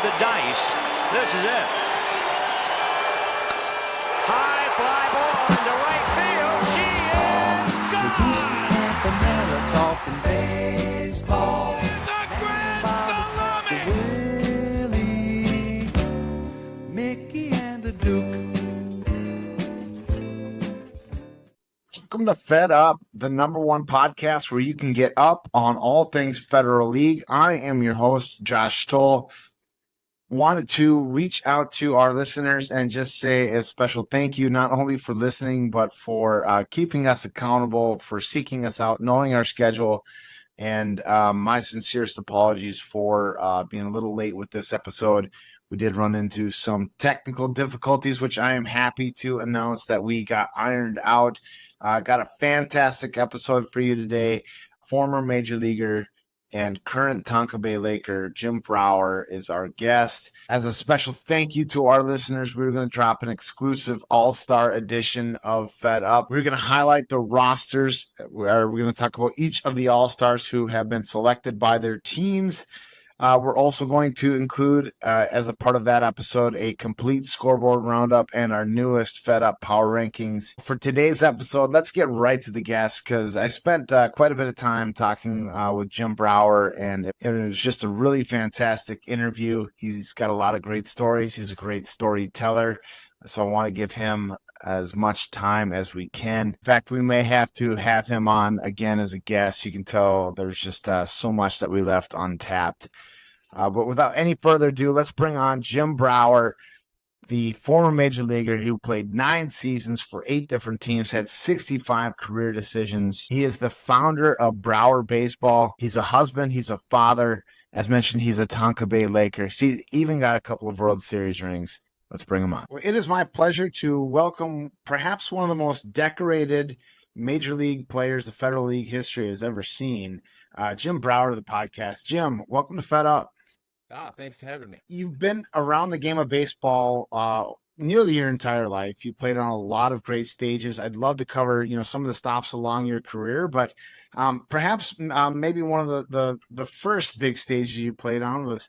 the dice. This is it. High fly ball into right field. She is gone. Campanella talking baseball. The grand salami. Willie, Mickey, and the Duke. Welcome to Fed Up, the #1 podcast where you can get up on all things Federal League. I am your host, Josh Stoll. Wanted to reach out to our listeners and just say a special thank you, not only for listening, but for keeping us accountable, for seeking us out, knowing our schedule. And my sincerest apologies for being a little late with this episode. We did run into some technical difficulties, which I am happy to announce that we got ironed out. Got a fantastic episode for you today. Former Major Leaguer and current Tonka Bay Laker, Jim Brower, is our guest. As a special thank you to our listeners, we're going to drop an exclusive All-Star edition of Fed Up. We're going to highlight the rosters. We're going to talk about each of the All-Stars who have been selected by their teams. We're also going to include, as a part of that episode, a complete scoreboard roundup and our newest Fed Up Power Rankings. For today's episode, let's get right to the guests because I spent quite a bit of time talking with Jim Brower, and it was just a really fantastic interview. He's got a lot of great stories. He's a great storyteller, so I want to give him as much time as we can. In fact, we may have to have him on again as a guest. You can tell there's just so much that we left untapped. But without any further ado, let's bring on Jim Brower, the former Major Leaguer who played 9 seasons for 8 different teams, had 65 career decisions. He is the founder of Brower Baseball. He's a husband. He's a father. As mentioned, he's a Tonka Bay Laker. He's even got a couple of World Series rings. Let's bring him on. Well, it is my pleasure to welcome perhaps one of the most decorated Major League players the Federal League history has ever seen, Jim Brower, to the podcast. Jim, welcome to Fed Up. Thanks for having me. You've been around the game of baseball nearly your entire life. You played on a lot of great stages. I'd love to cover, some of the stops along your career, but perhaps maybe one of the first big stages you played on was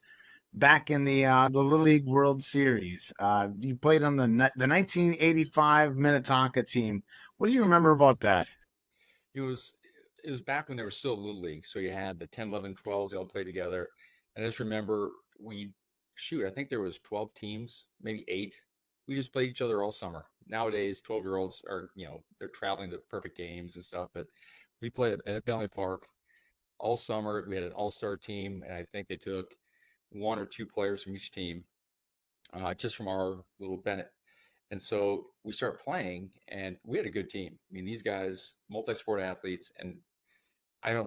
back in the Little League World Series. You played on the 1985 Minnetonka team. What do you remember about that? It was back when there was still a Little League. So you had the 10, 11, 12, they all played together. And I just remember I think there was 12 teams, maybe 8. We just played each other all summer. Nowadays, 12-year-olds are, they're traveling to perfect games and stuff. But we played at Bellamy Park all summer. We had an all-star team, and I think they took 1 or 2 players from each team, just from our little Bennett. And so we started playing, and we had a good team. I mean, these guys, multi-sport athletes, and a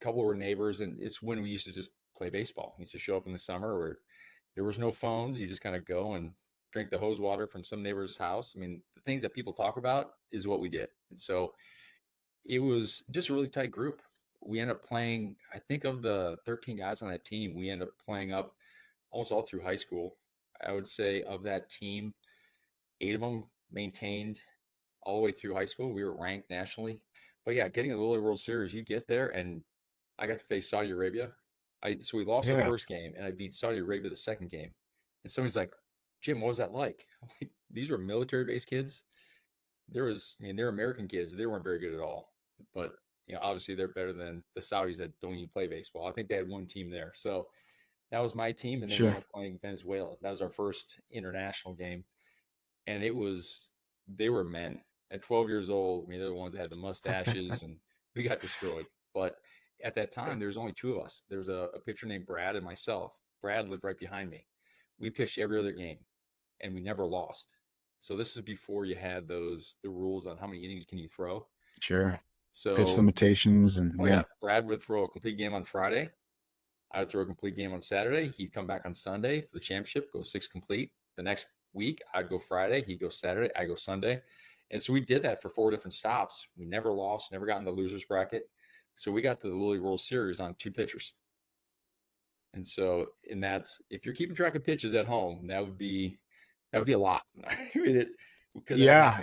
couple were neighbors, and it's when we used to just play baseball. We used to show up in the summer where there was no phones. You just kind of go and drink the hose water from some neighbor's house. I mean, the things that people talk about is what we did. And so it was just a really tight group. We ended up playing, I think of the 13 guys on that team, we ended up playing up almost all through high school. I would say of that team, 8 of them maintained all the way through high school. We were ranked nationally. But yeah, getting a Little League World Series, you get there, and I got to face Saudi Arabia. So we lost the first game, and I beat Saudi Arabia the second game. And somebody's like, Jim, what was that like? I'm like, these were military-based kids. They're American kids. They weren't very good at all. But, obviously they're better than the Saudis that don't even play baseball. I think they had 1 team there. So that was my team, and then we were playing Venezuela. That was our first international game. And they were men. At 12 years old, they're the ones that had the mustaches, and we got destroyed. But at that time, there was only 2 of us. There was a pitcher named Brad and myself. Brad lived right behind me. We pitched every other game, and we never lost. So this is before you had the rules on how many innings can you throw. Sure. So pitch limitations and Brad would throw a complete game on Friday. I would throw a complete game on Saturday. He'd come back on Sunday for the championship, go 6 complete. The next week, I'd go Friday. He'd go Saturday. I go Sunday. And so we did that for 4 different stops. We never lost, never got in the loser's bracket. So we got to the Little League World Series on 2 pitchers. And so, that's, if you're keeping track of pitches at home, that would be a lot. Yeah.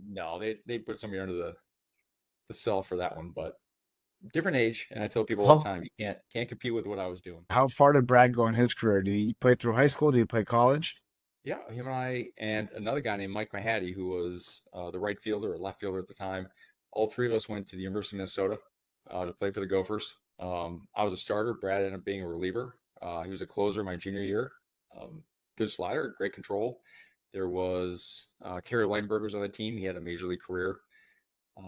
No, they put somebody under the cell for that one. But different age, and I tell people all the time, you can't compete with what I was doing. How far did Brad go in his career? Did he play through high school? Did he play college? Yeah, him and I and another guy named Mike Mahady, who was the right fielder or left fielder at the time. All three of us went to the University of Minnesota to play for the Gophers. I was a starter. Brad ended up being a reliever. He was a closer my junior year. Good slider, great control. There was Kerry Lineberg was on the team. He had a major league career.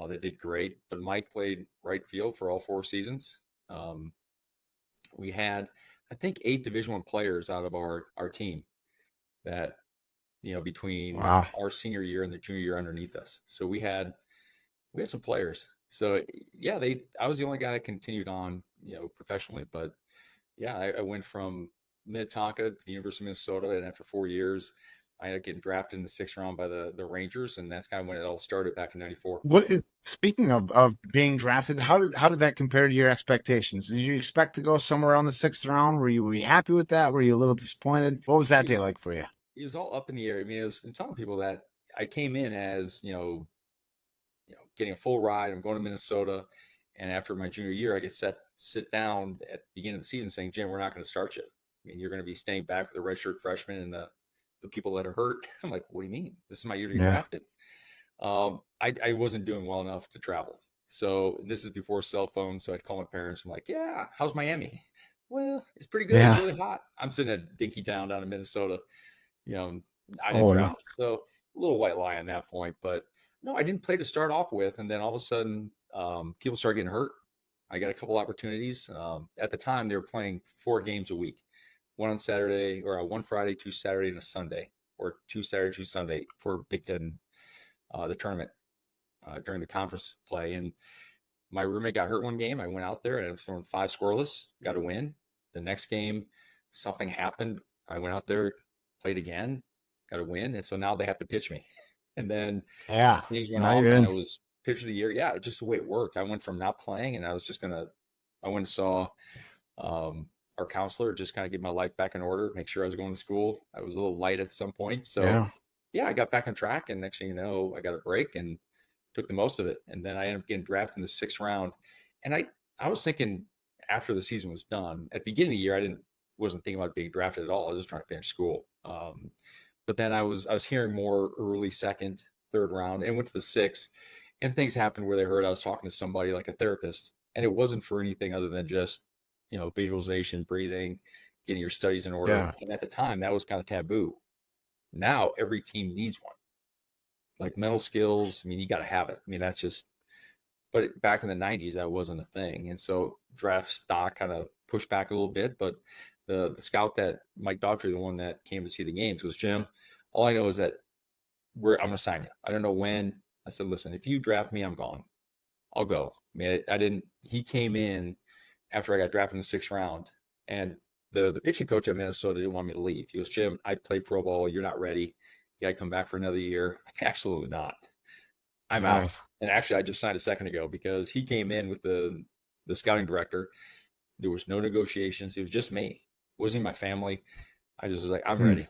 They did great. But Mike played right field for all 4 seasons. We had, I think, 8 Division I players out of our team that, between Wow. our senior year and the junior year underneath us. So we had some players. So yeah, I was the only guy that continued on, professionally. But yeah, I went from Minnetonka to the University of Minnesota, and after 4 years, I ended up getting drafted in the 6th round by the Rangers, and that's kind of when it all started back in '94. Speaking of being drafted, how did that compare to your expectations? Did you expect to go somewhere around the 6th round? Were you happy with that? Were you a little disappointed? What was that day like for you? It was all up in the air. I mean, I'm telling people that I came in as, getting a full ride. I'm going to Minnesota, and after my junior year, I get sit down at the beginning of the season saying, Jim, we're not going to start you. I mean, you're going to be staying back with the redshirt freshmen and the people that are hurt. I'm like, what do you mean? This is my year to get drafted. I wasn't doing well enough to travel. So this is before cell phones. So I'd call my parents. I'm like, yeah, how's Miami? Well, it's pretty good. Yeah. It's really hot. I'm sitting at Dinkytown down in Minnesota. I didn't travel. No. So a little white lie on that point. But no, I didn't play to start off with. And then all of a sudden, people started getting hurt. I got a couple opportunities. At the time, they were playing 4 games a week. One on Saturday, or 1 Friday, 2 Saturday, and a Sunday, or 2 Saturday, 2 Sunday for Big Ten, the tournament during the conference play. And my roommate got hurt one game. I went out there and I was throwing 5 scoreless, got a win. The next game, something happened. I went out there, played again, got a win. And so now they have to pitch me. And then things went off, and I was pitcher of the year. Yeah, just the way it worked. I went from not playing, and I went and saw our counselor, just kind of get my life back in order, make sure I was going to school. I was a little light at some point. So yeah, I got back on track, and next thing you know, I got a break and took the most of it. And then I ended up getting drafted in the 6th round. And I was thinking after the season was done, at the beginning of the year, I wasn't thinking about being drafted at all. I was just trying to finish school. But then I was hearing more early 2nd, 3rd round, and went to the 6th, and things happened where they heard I was talking to somebody like a therapist, and it wasn't for anything other than just, visualization, breathing, getting your studies in order. Yeah. And at the time, that was kind of taboo. Now every team needs one. Like mental skills, I mean, you got to have it. I mean, that's just. But back in the '90s, that wasn't a thing, and so draft stock kind of pushed back a little bit. But the scout that Mike Daughtry, the one that came to see the games, was Jim. All I know is that I'm going to sign you. I don't know when. I said, listen, if you draft me, I'm gone. I'll go. I mean, I didn't. He came in after I got drafted in the 6th round, and the pitching coach at Minnesota didn't want me to leave. He goes, Jim, I played pro ball. You're not ready. You got to come back for another year. Absolutely not. I'm out. And actually, I just signed a second ago because he came in with the scouting director. There was no negotiations. It was just me. It wasn't even my family. I just was like, I'm ready.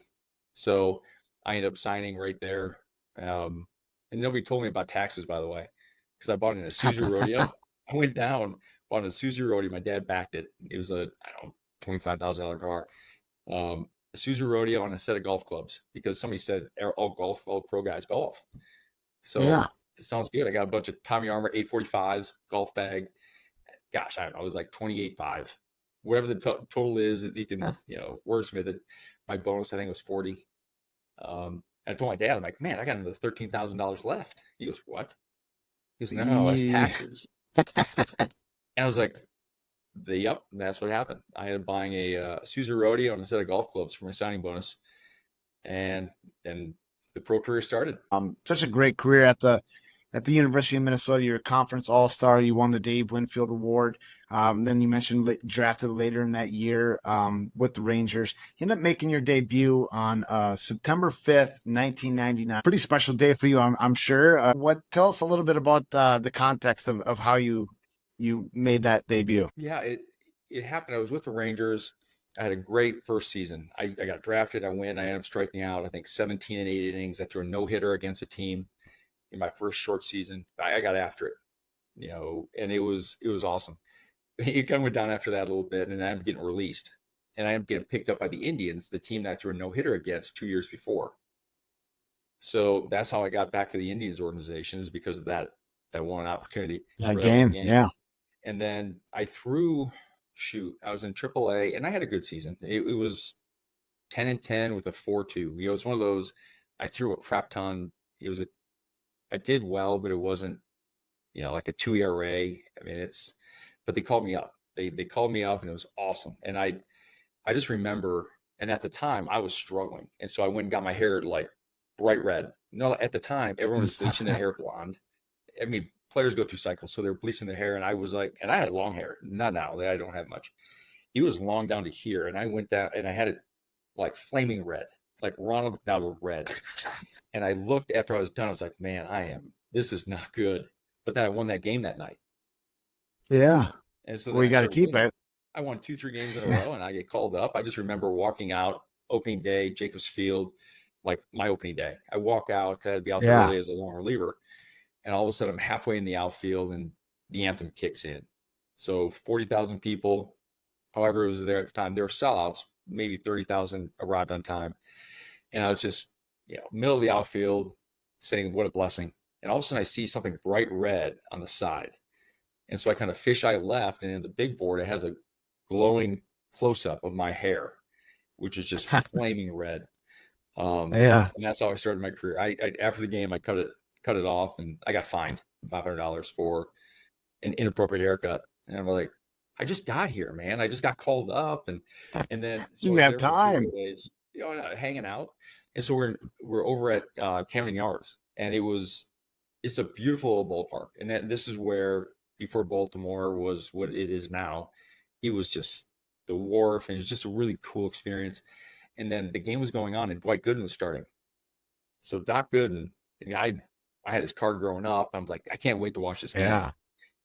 So I ended up signing right there. And nobody told me about taxes, by the way, because I bought an Isuzu Rodeo. I went down, bought an Isuzu Rodeo. My dad backed it. It was a, $25,000 car. Isuzu Rodeo on a set of golf clubs because somebody said all pro guys golf. So it sounds good. I got a bunch of Tommy Armour 845s, golf bag. Gosh, I don't know. It was like 28.5. Whatever the total is, you can, wordsmith it. My bonus, I think, was 40. I told my dad, I'm like, man, I got another $13,000 left. He goes, what? He goes, no, that's taxes. And I was like, yep, that's what happened. I ended up buying a Isuzu Rodeo and a set of golf clubs for my signing bonus. And then the pro career started. Such a great career at the University of Minnesota. You're a conference all-star. You won the Dave Winfield Award. Then you mentioned drafted later in that year with the Rangers. You ended up making your debut on September 5th, 1999. Pretty special day for you, I'm sure. Tell us a little bit about the context of how you made that debut. Yeah, it happened. I was with the Rangers. I had a great first season. I got drafted. I went. I ended up striking out, I think, 17 and 8 innings. I threw a no-hitter against a team in my first short season. I got after it, and it was awesome. it kind of went down after that a little bit, and I'm getting released. And I am getting picked up by the Indians, the team that I threw a no-hitter against 2 years before. So that's how I got back to the Indians organization, is because of that one opportunity. That for game, yeah. And then I threw, I was in AAA, and I had a good season. It was 10-10 with a 4.2. It was one of those, I threw a crap ton. I did well, but it wasn't, like a 2 ERA. I mean, but they called me up. They called me up, and it was awesome. And I just remember, and at the time I was struggling. And so I went and got my hair like bright red. At the time, everyone was bleaching their hair blonde. I mean, players go through cycles, so they're bleaching their hair. And I was like, and I had long hair. Not now, I don't have much. It was long down to here. And I went down and I had it like flaming red, like Ronald McDonald red. And I looked after I was done. I was like, man, this is not good. But then I won that game that night. Yeah. And so we got to keep it. I won 2-3 games in a row, and I get called up. I just remember walking out opening day, Jacobs Field, like my opening day. I walk out because I'd be out there early as a long reliever. And all of a sudden I'm halfway in the outfield and the anthem kicks in. So 40,000 people, however it was there at the time, there were sellouts, maybe 30,000 arrived on time. And I was just, middle of the outfield saying, what a blessing. And all of a sudden I see something bright red on the side. And so I kind of fisheye left, and in the big board, it has a glowing close-up of my hair, which is just flaming red. And that's how I started my career. I after the game, I cut it off, and I got fined $500 for an inappropriate haircut. And I'm like, I just got here, man. I just got called up, and then so you have time, days, hanging out. And so we're over at Camden Yards, and it's a beautiful ballpark. And this is where, before Baltimore was what it is now, it was just the wharf, and it was just a really cool experience. And then the game was going on, and Dwight Gooden was starting. So Doc Gooden, I had his card growing up. I was like, I can't wait to watch this game. Yeah.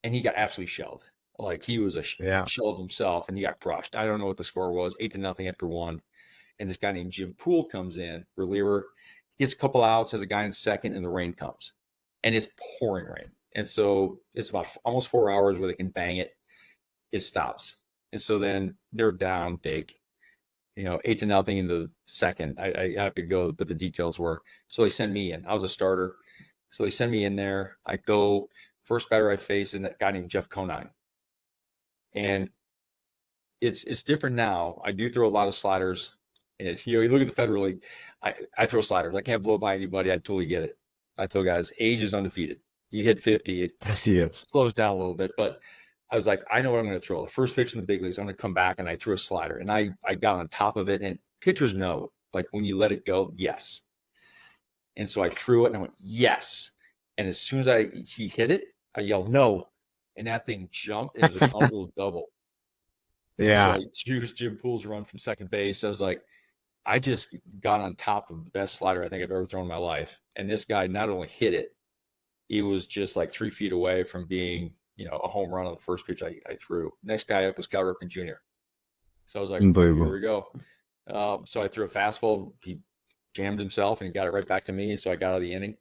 And he got absolutely shelled. Like, he was a shell of himself, and he got crushed. I don't know what the score was, 8-0 after 1. And this guy named Jim Poole comes in, reliever. He gets a couple outs, has a guy in second, and the rain comes. And it's pouring rain. And so it's about almost 4 hours where they can bang it. It stops. And so then they're down big, 8-0 in the second. I have to go, but the details were. So they send me in. I was a starter. So they send me in there. I go, first batter I face is a guy named Jeff Conine. And it's different now. I do throw a lot of sliders. And you look at the Federal League, I throw sliders. I can't blow by anybody. I totally get it. I tell guys, age is undefeated. You hit 50, it slows down a little bit. But I was like, I know what I'm going to throw. The first pitch in the big leagues, I'm going to come back, and I threw a slider. And I got on top of it, and pitchers know, like, when you let it go, yes. And so I threw it, and I went, yes. And as soon as he hit it, I yelled, no. And that thing jumped. It was an unbelievable double. Yeah. So I used Jim Poole's run from second base. I was like, I just got on top of the best slider I think I've ever thrown in my life. And this guy not only hit it, he was just like 3 feet away from being, a home run on the first pitch I threw. Next guy up was Cal Ripken Jr. So I was like, here we go. So I threw a fastball. He jammed himself, and he got it right back to me. So I got out of the inning.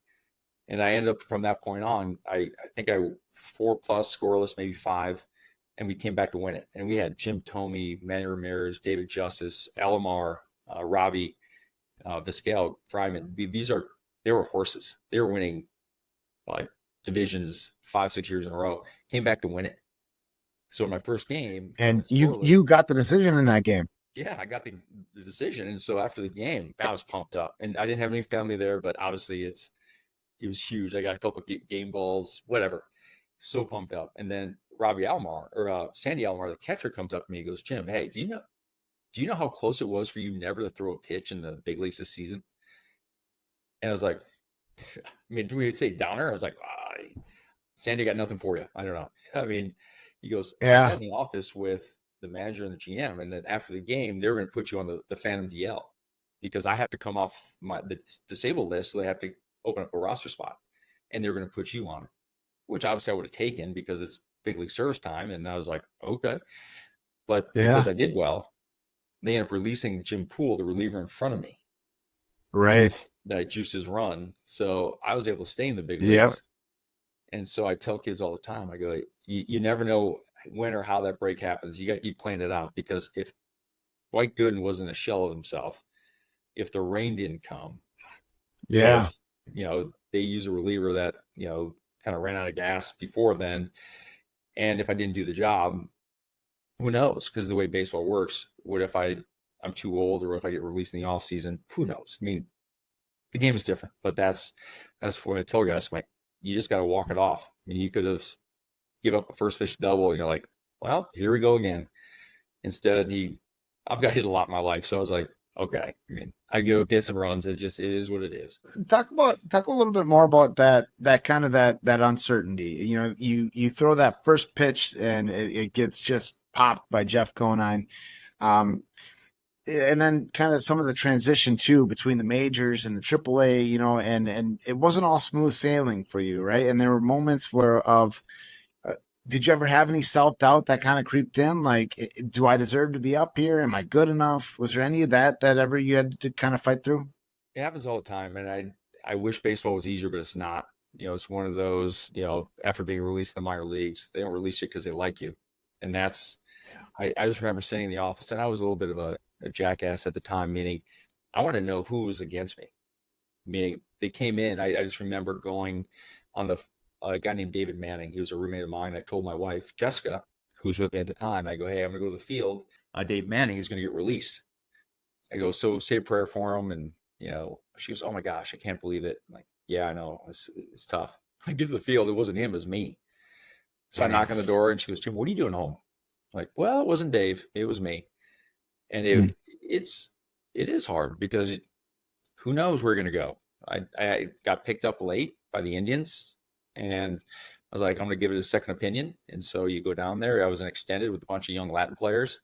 And I ended up, from that point on, I think 4+ scoreless, maybe 5. And we came back to win it. And we had Jim Thome, Manny Ramirez, David Justice, Alomar, Robbie, Vizquel, Fryman. They were horses. They were winning like divisions 5-6 years in a row. Came back to win it. So in my first game, and you got the decision in that game. Yeah, I got the decision. And so after the game, I was pumped up. And I didn't have any family there, but obviously it was huge. I got a couple of game balls, whatever. So pumped up. And then Robbie Alomar, or Sandy Alomar, the catcher, comes up to me and goes, Jim, hey, do you know how close it was for you never to throw a pitch in the big leagues this season? And I was like, do we say downer? I was like, Sandy, got nothing for you. I don't know. He goes, I sat in the office with the manager and the GM, and then after the game, they're going to put you on the Phantom DL because I have to come off the disabled list, so they have to open up a roster spot, and they're going to put you on it, which obviously I would have taken because it's big league service time. And I was like, okay. But because I did well, they ended up releasing Jim Poole, the reliever in front of me. Right. That juiced his run. So I was able to stay in the big leagues. And so I tell kids all the time, I go, you never know when or how that break happens. You got to keep playing it out, because if Dwight Gooden wasn't a shell of himself, if the rain didn't come, Yeah. because, they use a reliever that, kind of ran out of gas before then. And if I didn't do the job, who knows? Because the way baseball works, what if I'm too old, or if I get released in the off season? Who knows? I mean, the game is different, but that's what I told guys. Like, you just got to walk it off. I mean, you could have give up a first pitch double, and you're like, well, here we go again. Instead, I've got hit a lot in my life, so I was like, okay. I mean, I go get some runs. It is what it is. Talk a little bit more about that kind of that uncertainty. You throw that first pitch and it gets just popped by Jeff Conine. And then kind of some of the transition too between the majors and the AAA, and it wasn't all smooth sailing for you, right? And there were moments did you ever have any self-doubt that kind of creeped in? Like, do I deserve to be up here? Am I good enough? Was there any of that ever you had to kind of fight through? It happens all the time, and I wish baseball was easier, but it's not. It's one of those, after being released in the minor leagues, they don't release you because they like you. And that's, I just remember sitting in the office, and I was a little bit of a jackass at the time, meaning I wanted to know who was against me. Meaning they came in, I just remember going on a guy named David Manning. He was a roommate of mine. I told my wife, Jessica, who was with me at the time, I go, hey, I'm going to go to the field. Dave Manning is going to get released. I go, so say a prayer for him. And, she goes, oh my gosh, I can't believe it. I'm like, yeah, I know. It's tough. I get to the field. It wasn't him, it was me. So I knock on the door, and she goes, Jim, what are you doing home? I'm like, well, it wasn't Dave. It was me. And it is hard, because who knows where we're going to go. I got picked up late by the Indians, and I was like, I'm going to give it a second opinion. And so you go down there. I was an extended with a bunch of young Latin players,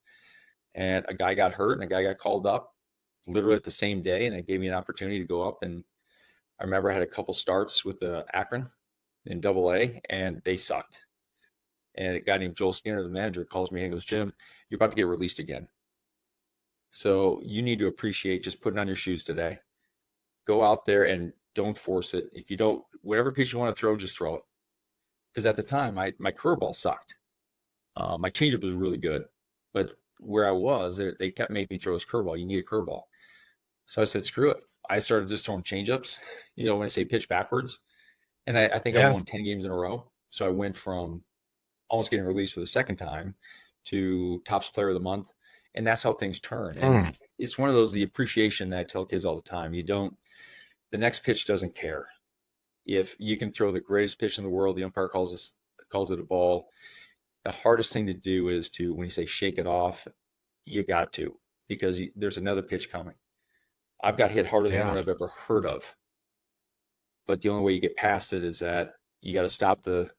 and a guy got hurt, and a guy got called up literally at the same day. And it gave me an opportunity to go up. And I remember I had a couple starts with Akron in AA, and they sucked. And a guy named Joel Skinner, the manager, calls me and goes, Jim, you're about to get released again. So you need to appreciate just putting on your shoes today. Go out there and don't force it. If you don't, whatever pitch you want to throw, just throw it. Because at the time, my curveball sucked. My changeup was really good. But where I was, they kept making me throw this curveball. You need a curveball. So I said, screw it. I started just throwing changeups, when I say pitch backwards. And I think I won 10 games in a row. So I went from almost getting released for the second time to tops player of the month. And that's how things turn. And it's one of those, the appreciation that I tell kids all the time. The next pitch doesn't care. If you can throw the greatest pitch in the world, the umpire calls it a ball. The hardest thing to do is when you say shake it off, you got to, because there's another pitch coming. I've got hit harder than what I've ever heard of. But the only way you get past it is that you got to stop the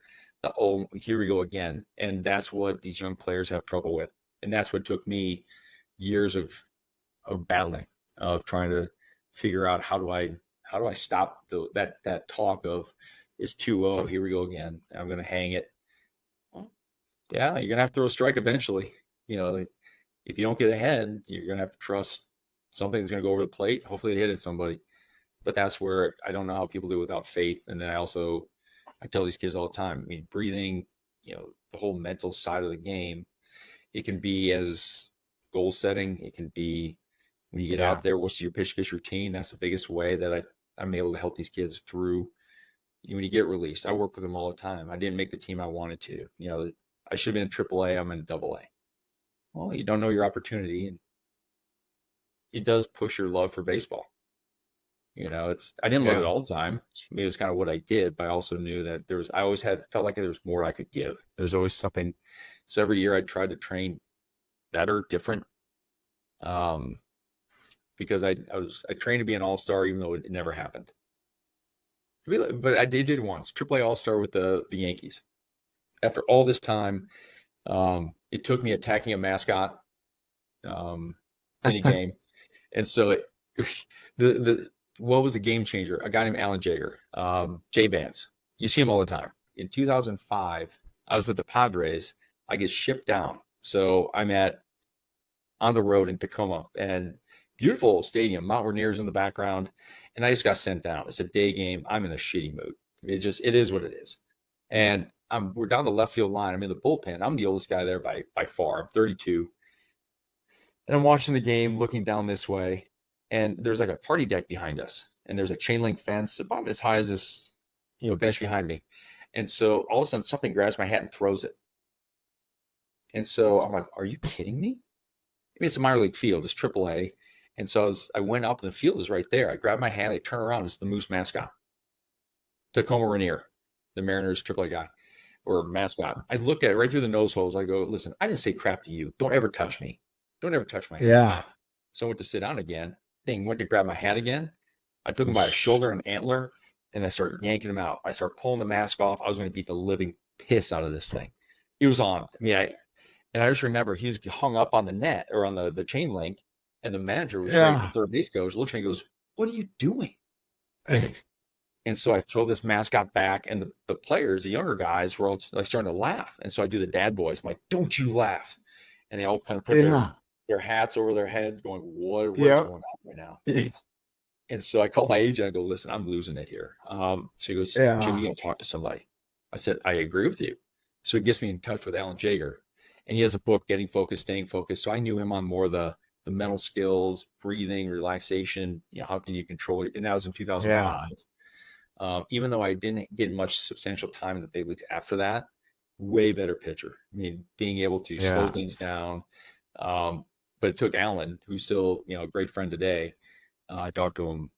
here we go again. And that's what these young players have trouble with. And that's what took me years of battling, of trying to figure out how do I stop that talk of it's 2-0, here we go again, I'm going to hang it. Well, yeah, you're going to have to throw a strike eventually. If you don't get ahead, you're going to have to trust something's going to go over the plate. Hopefully they hit it somebody. But that's where I don't know how people do it without faith. And then I tell these kids all the time, I mean, breathing, the whole mental side of the game, it can be as goal setting. It can be when you get out there, what's your pitch routine? That's the biggest way that I'm able to help these kids through. When you get released, I work with them all the time. I didn't make the team I wanted to. I should have been in AAA. I'm in AA. Well, you don't know your opportunity, and it does push your love for baseball. I didn't love it all the time. It was kind of what I did, but I also knew that I always felt like there was more I could give. There's always something. So every year I tried to train better, different. Because I trained to be an all-star, even though it never happened. But I did it once, AAA all-star with the Yankees. After all this time, it took me attacking a mascot in a game. And so what was a game changer? A guy named Alan Jaeger, J Vance. You see him all the time. In 2005, I was with the Padres. I get shipped down. So I'm on the road in Tacoma, and beautiful stadium, Mount Rainier's in the background. And I just got sent down. It's a day game. I'm in a shitty mood. It is what it is. And we're down the left field line. I'm in the bullpen. I'm the oldest guy there by far. I'm 32. And I'm watching the game, looking down this way, and there's like a party deck behind us. And there's a chain link fence about as high as this, bench behind me. And so all of a sudden something grabs my hat and throws it. And so I'm like, are you kidding me? I mean, it's a minor league field, it's AAA. And so I went up and the field is right there. I grabbed my hat, I turn around, it's the Moose mascot. Tacoma Rainier, the Mariners AAA guy or mascot. I looked at it right through the nose holes. I go, listen, I didn't say crap to you. Don't ever touch me. Don't ever touch my hat. Yeah. So I went to sit down again. Thing went to grab my hat again. I took him by a shoulder and antler, and I started yanking him out. I started pulling the mask off. I was going to beat the living piss out of this thing. He was on. I mean, I just remember he was hung up on the net or on the chain link, and the manager was right, the third base coach looks at me and goes, "What are you doing?" And so I throw this mascot back, and the players, the younger guys, were all like starting to laugh. And so I do the dad voice. I'm like, "Don't you laugh!" And they all kind of put their hats over their heads, going, "What's going on right now?" And so I call my agent. I go, "Listen, I'm losing it here." So he goes, "Jim, you got to talk to somebody." I said, "I agree with you." So he gets me in touch with Alan Jaeger, and he has a book, Getting Focused, Staying Focused. So I knew him on more the mental skills, breathing, relaxation. How can you control it? And that was in 2005. Even though I didn't get much substantial time in the big leagues after that, way better pitcher. I mean, being able to slow things down. But it took Alan, who's still, a great friend today. I talk to him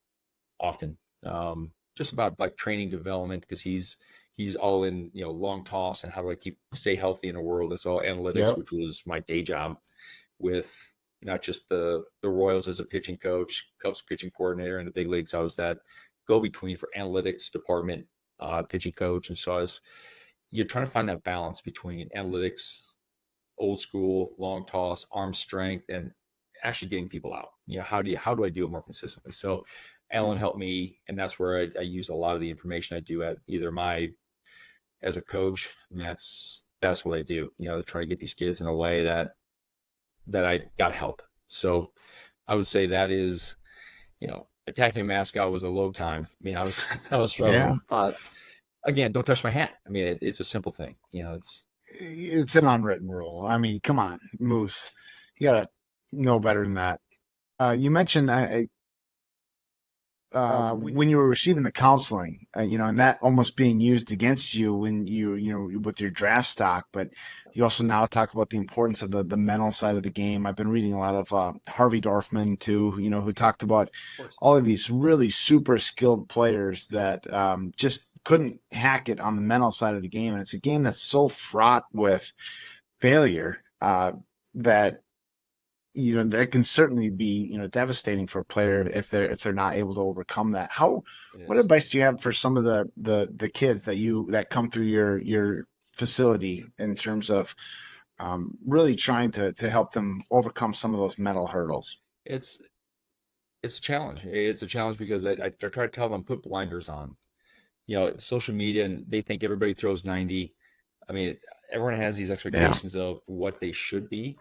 often, just about like training development, because he's all in, long toss and how do I stay healthy in a world that's all analytics, which was my day job with not just the Royals as a pitching coach, Cubs pitching coordinator in the big leagues. I was that go-between for analytics department, pitching coach. And so you're trying to find that balance between analytics, old school, long toss, arm strength, and actually getting people out. How do I do it more consistently? So Alan helped me, and that's where I use a lot of the information I do at either as a coach, and that's what I do, to try to get these kids in a way that I got help. So I would say that is, attacking mascot was a low time. I mean, I was struggling, but again, don't touch my hat. I mean, it's a simple thing, it's an unwritten rule. I mean, come on, Moose, you gotta know better than that. You mentioned when you were receiving the counseling, and that almost being used against you when you with your draft stock, but you also now talk about the importance of the mental side of the game. I've been reading a lot of Harvey Dorfman too, who talked about all of these really super skilled players that just couldn't hack it on the mental side of the game. And it's a game that's so fraught with failure that that can certainly be, devastating for a player if they're not able to overcome that. What advice do you have for some of the kids that come through your facility in terms of really trying to help them overcome some of those mental hurdles? It's a challenge. It's a challenge because I try to tell them, put blinders on. Social media, and they think everybody throws 90. I mean, everyone has these expectations of what they should be.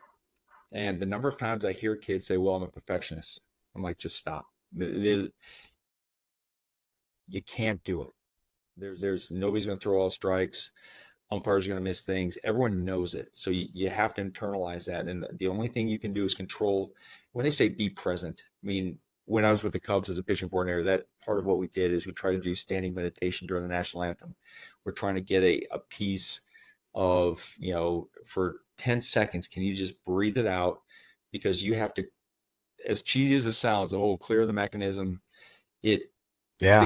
And the number of times I hear kids say, "Well, I'm a perfectionist." I'm like, just stop. You can't do it. There's nobody's going to throw all strikes. Umpires are going to miss things. Everyone knows it. So you have to internalize that. And the only thing you can do is control. When they say be present, I mean, when I was with the Cubs as a pitching coordinator, that part of what we did is we tried to do standing meditation during the national anthem. We're trying to get a piece of, for 10 seconds, can you just breathe it out? Because you have to, as cheesy as it sounds, clear the mechanism. The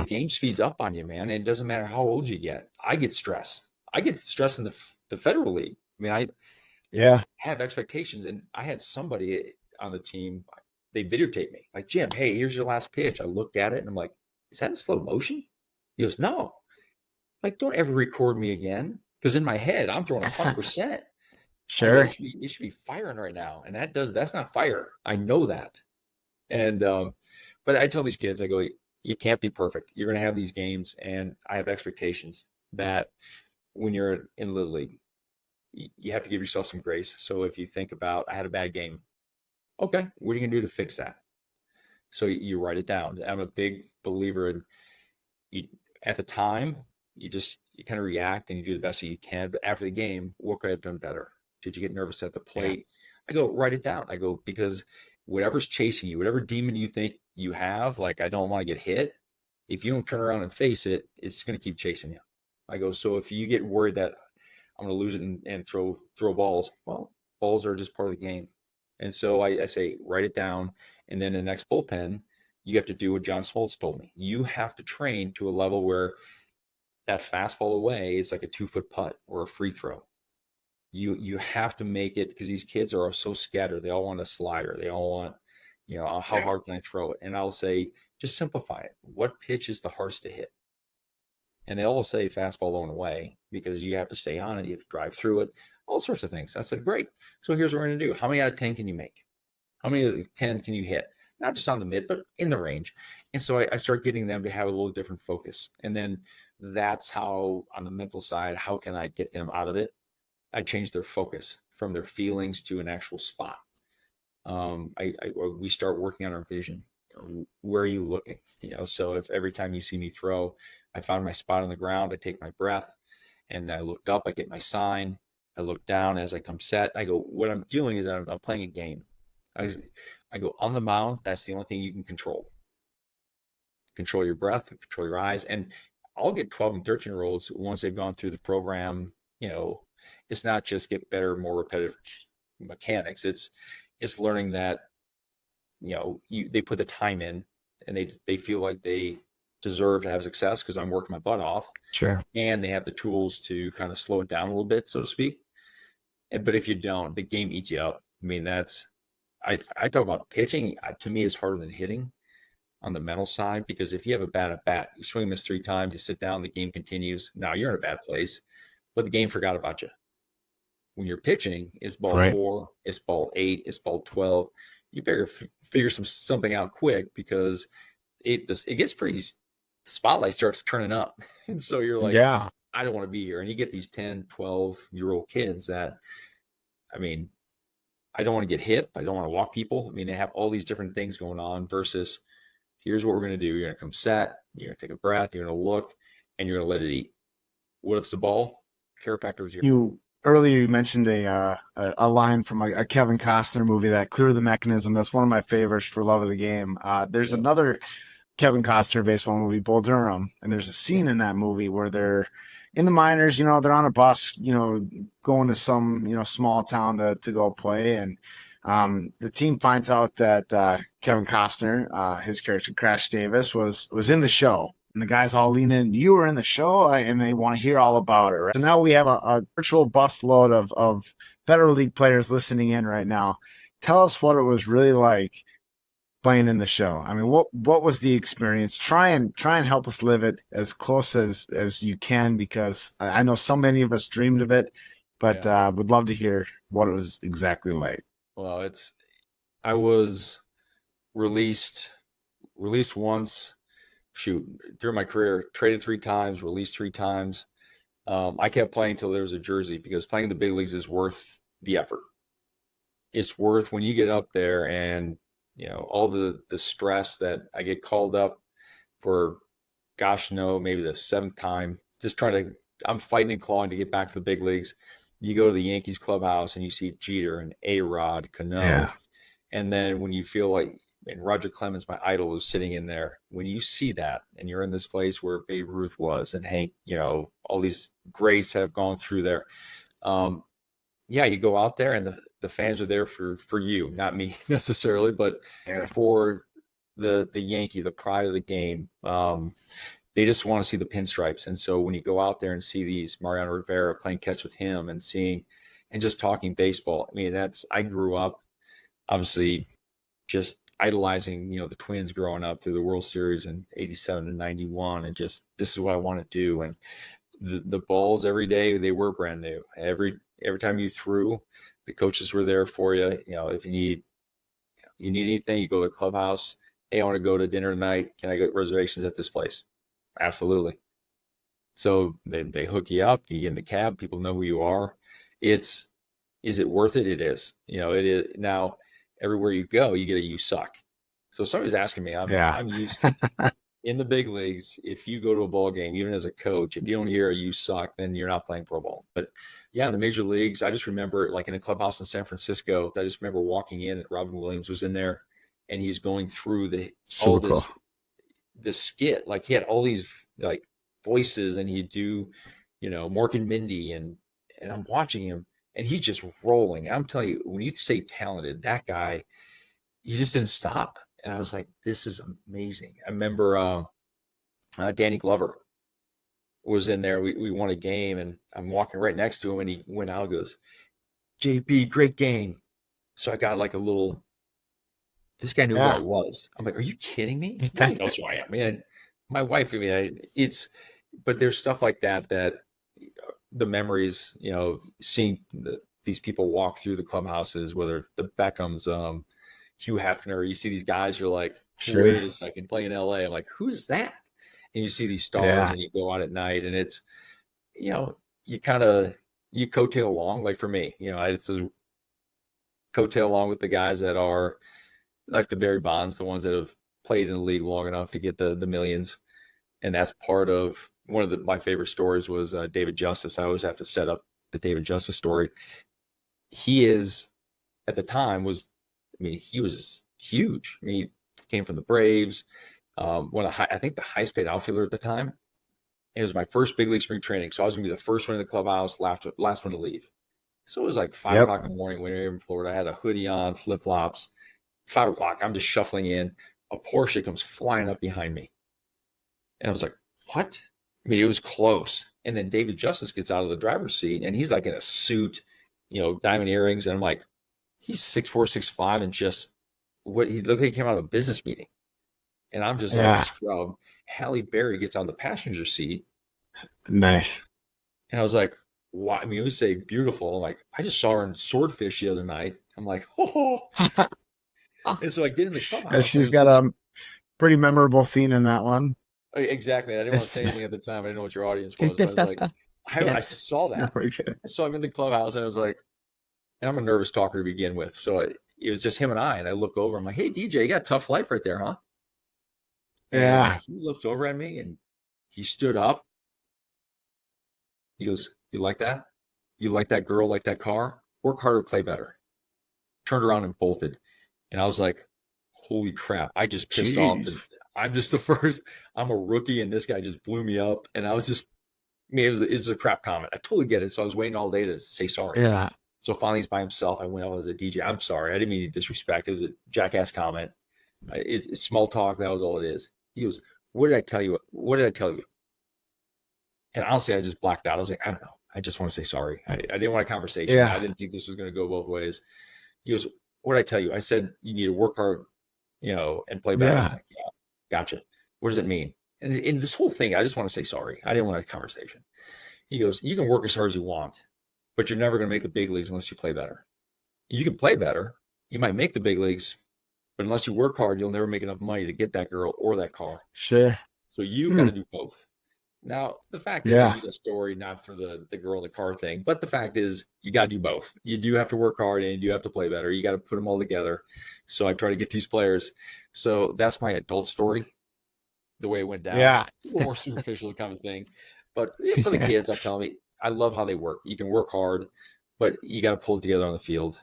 game speeds up on you, man. And it doesn't matter how old you get. I get stressed. I get stressed in the Federal League. I mean, I have expectations, and I had somebody on the team, they videotaped me. Like, "Jim, hey, here's your last pitch." I looked at it and I'm like, "Is that in slow motion?" He goes, "No." Like, don't ever record me again. Because in my head, I'm throwing 100%. Sure. You should be firing right now. And that's not fire. I know that. And, but I tell these kids, I go, you can't be perfect. You're going to have these games. And I have expectations that when you're in Little League, you have to give yourself some grace. So if you think about, I had a bad game. Okay, what are you going to do to fix that? So you write it down. I'm a big believer in, at the time, you kind of react and you do the best that you can. But after the game, what could I have done better? Did you get nervous at the plate? I go, write it down. I go, because whatever's chasing you, whatever demon you think you have, like, I don't want to get hit. If you don't turn around and face it, it's going to keep chasing you. I go, so if you get worried that I'm going to lose it and throw balls, well, balls are just part of the game. And so I say, write it down. And then the next bullpen, you have to do what John Smoltz told me. You have to train to a level where that fastball away is like a 2-foot putt or a free throw. You have to make it, because these kids are so scattered. They all want a slider. They all want, how hard can I throw it? And I'll say, just simplify it. What pitch is the hardest to hit? And they all say fastball low and away, because you have to stay on it. You have to drive through it, all sorts of things. I said, great. So here's what we're going to do. How many out of 10 can you make? How many out of 10 can you hit? Not just on the mid, but in the range. And so I start getting them to have a little different focus. And then that's how, on the mental side, how can I get them out of it? I change their focus from their feelings to an actual spot. We start working on our vision. Where are you looking? So if every time you see me throw, I found my spot on the ground, I take my breath, and I look up, I get my sign, I look down as I come set. I go, what I'm doing is I'm playing a game. I go, on the mound, that's the only thing you can control. Control your breath, control your eyes. And I'll get 12 and 13-year-olds, once they've gone through the program, it's not just get better, more repetitive mechanics. It's learning that, they put the time in, and they feel like they deserve to have success because I'm working my butt off. Sure. And they have the tools to kind of slow it down a little bit, so to speak. But if you don't, the game eats you up. I mean, I talk about pitching. To me, is harder than hitting on the mental side, because if you have a bad at bat, you swing and miss 3 times, you sit down, the game continues. Now you're in a bad place, but the game forgot about you. When you're pitching, it's ball 4, it's ball 8, it's ball 12. You better figure something out quick, because it gets pretty. The spotlight starts turning up, and so you're like, I don't want to be here. And you get these 10, 12-year-old kids that, I mean, I don't want to get hit. I don't want to walk people. I mean, they have all these different things going on, versus here's what we're going to do. You're going to come set. You're going to take a breath. You're going to look, and you're going to let it eat. What if it's the ball? Chiropractor was here. Earlier you mentioned a line from a Kevin Costner movie, that Clear the Mechanism. That's one of my favorites for love of the game. There's another Kevin Costner baseball movie, Bull Durham, and there's a scene in that movie where they're in the minors. They're on a bus, going to some small town to go play, and the team finds out that Kevin Costner, his character Crash Davis, was in the show. And the guys all lean in, you were in the show, and they want to hear all about it. Right? So now we have a virtual bus load of Federal League players listening in right now. Tell us what it was really like playing in the show. I mean, what was the experience? Try and help us live it as close as you can, because I know so many of us dreamed of it, but would love to hear what it was exactly like. Well, I was released once. Through my career, traded 3 times, released 3 times. I kept playing until there was a jersey, because playing the big leagues is worth the effort. It's worth, when you get up there and, all the stress that I get called up for, maybe the 7th time, I'm fighting and clawing to get back to the big leagues. You go to the Yankees clubhouse and you see Jeter and A-Rod, Cano. And then when you feel like, and Roger Clemens, my idol, is sitting in there. When you see that, and you're in this place where Babe Ruth was, and Hank, all these greats have gone through there. You go out there, and the fans are there for you, not me necessarily, but for the Yankee, the pride of the game. They just want to see the pinstripes. And so when you go out there and see these Mariano Rivera playing catch with him, and just talking baseball, I mean, I grew up obviously just idolizing, the Twins growing up through the World Series in 87 and 91, and just, this is what I want to do. And the balls every day, they were brand new. Every time you threw, the coaches were there for you. If you need anything, you go to the clubhouse. Hey, I want to go to dinner tonight. Can I get reservations at this place? Absolutely. So they hook you up. You get in the cab. People know who you are. Is it worth it? It is. It is. Now, everywhere you go, you get a "you suck." So somebody's asking me, I'm used to in the big leagues, if you go to a ball game, even as a coach, if you don't hear you suck, then you're not playing pro ball. But yeah, in the major leagues, I just remember like in a clubhouse in San Francisco, I just remember walking in and Robin Williams was in there and he's going through all Super cool. this skit. Like he had all these like voices and he'd do, Mork and Mindy and I'm watching him and he's just rolling. I'm telling you, when you say talented, that guy, he just didn't stop. And I was like, this is amazing. I remember Danny Glover was in there. We won a game and I'm walking right next to him and he went out and goes, JB, great game. So I got like a little, this guy knew who I was. I'm like, are you kidding me? He knows who I am. Man, my wife, but there's stuff like that the memories, seeing these people walk through the clubhouses, whether it's the Beckhams, Hugh Hefner, you see these guys, you're like, wait a second, play in LA. I'm like, who is that? And you see these stars and you go out at night and it's, you coattail along. Like for me, it's a coattail along with the guys that are like the Barry Bonds, the ones that have played in the league long enough to get the millions. And that's part of one of my favorite stories was David Justice. I always have to set up the David Justice story. He is, at the time, he was huge. He came from the Braves. I think the highest paid outfielder at the time. It was my first big league spring training. So I was going to be the first one in the clubhouse, last one to leave. So it was like 5 o'clock in the morning when we were in Florida. I had a hoodie on, flip-flops. 5 o'clock, I'm just shuffling in. A Porsche comes flying up behind me. And I was like, what? It was close. And then David Justice gets out of the driver's seat and he's like in a suit, diamond earrings. And I'm like, he's 6'4", 6'5", and just he looked like he came out of a business meeting. And I'm just like a scrub. Halle Berry gets on the passenger seat. Nice. And I was like, why? We say beautiful. I'm like, I just saw her in Swordfish the other night. I'm like, oh. And so I get in the clubhouse. She's got a pretty memorable scene in that one. Exactly. I didn't want to say anything at the time. I didn't know what your audience was. I was like, I saw that. So I'm in the clubhouse and I was like, and I'm a nervous talker to begin with. So it was just him and I. And I look over. I'm like, hey, DJ, you got a tough life right there, huh? Yeah. And he looked over at me and he stood up. He goes, you like that? You like that girl, like that car? Work harder, play better. Turned around and bolted. And I was like, holy crap. I just pissed off. I'm just the first. I'm a rookie and this guy just blew me up. And I was just, it was a crap comment. I totally get it. So I was waiting all day to say sorry. Yeah. So finally he's by himself. I went out as a DJ. I'm sorry. I didn't mean to disrespect. It was a jackass comment. It's small talk. That was all it is. He goes, what did I tell you? What did I tell you? And honestly, I just blacked out. I was like, I don't know. I just want to say sorry. I didn't want a conversation. Yeah. I didn't think this was going to go both ways. He goes, what did I tell you? I said, you need to work hard, and play better. Yeah. Like, yeah, gotcha. What does it mean? And in this whole thing, I just want to say sorry. I didn't want a conversation. He goes, you can work as hard as you want, but you're never going to make the big leagues unless you play better. You can play better. You might make the big leagues, but unless you work hard, you'll never make enough money to get that girl or that car. Sure. So you got to do both. Now, the fact is, I use a story not for the girl in the car thing, but the fact is you got to do both. You do have to work hard and you do have to play better. You got to put them all together. So I try to get these players. So that's my adult story, the way it went down. Yeah. A little more superficial kind of thing. But for the kids, I tell them, I love how they work. You can work hard, but you got to pull it together on the field.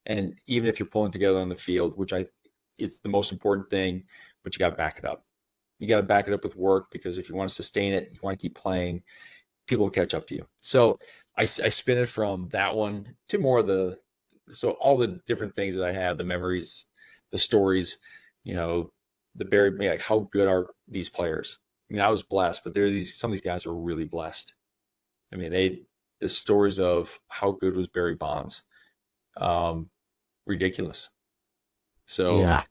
And even if you're pulling together on the field, which it's the most important thing, but you got to back it up. You got to back it up with work, because if you want to sustain it, you want to keep playing, people will catch up to you. So I spin it from that one to more of so all the different things that I have, the memories, the stories, the Barry, like how good are these players? I mean, I was blessed, but some of these guys are really blessed. I mean, the stories of how good was Barry Bonds, ridiculous. So yeah.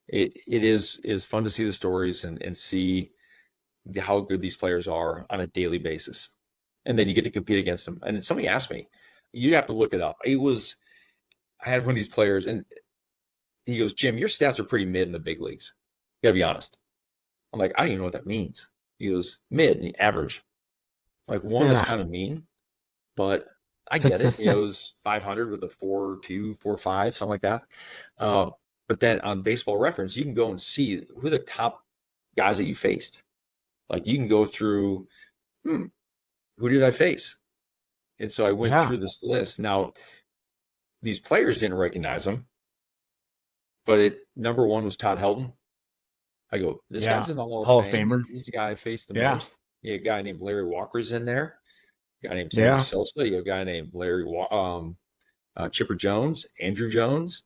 It is fun to see the stories and see how good these players are on a daily basis. And then you get to compete against them. And somebody asked me, you have to look it up. I had one of these players and he goes, Jim, your stats are pretty mid in the big leagues. You gotta be honest. I'm like, I don't even know what that means. He goes, mid, and average. I'm like, one is kind of mean, but I get it. He goes 500 with a 4.2, 4.5, something like that. But then on Baseball Reference, you can go and see who the top guys that you faced. Like you can go through, who did I face? And so I went Yeah. through this list. Now, these players didn't recognize him, but number one was Todd Helton. I go, this Yeah. guy's in the Hall Hall of of Fame. Famer. He's the guy I faced the Yeah. most. You have a guy named Larry Walker's in there. A guy named Sammy Yeah. Sosa. You have a guy named Chipper Jones, Andrew Jones.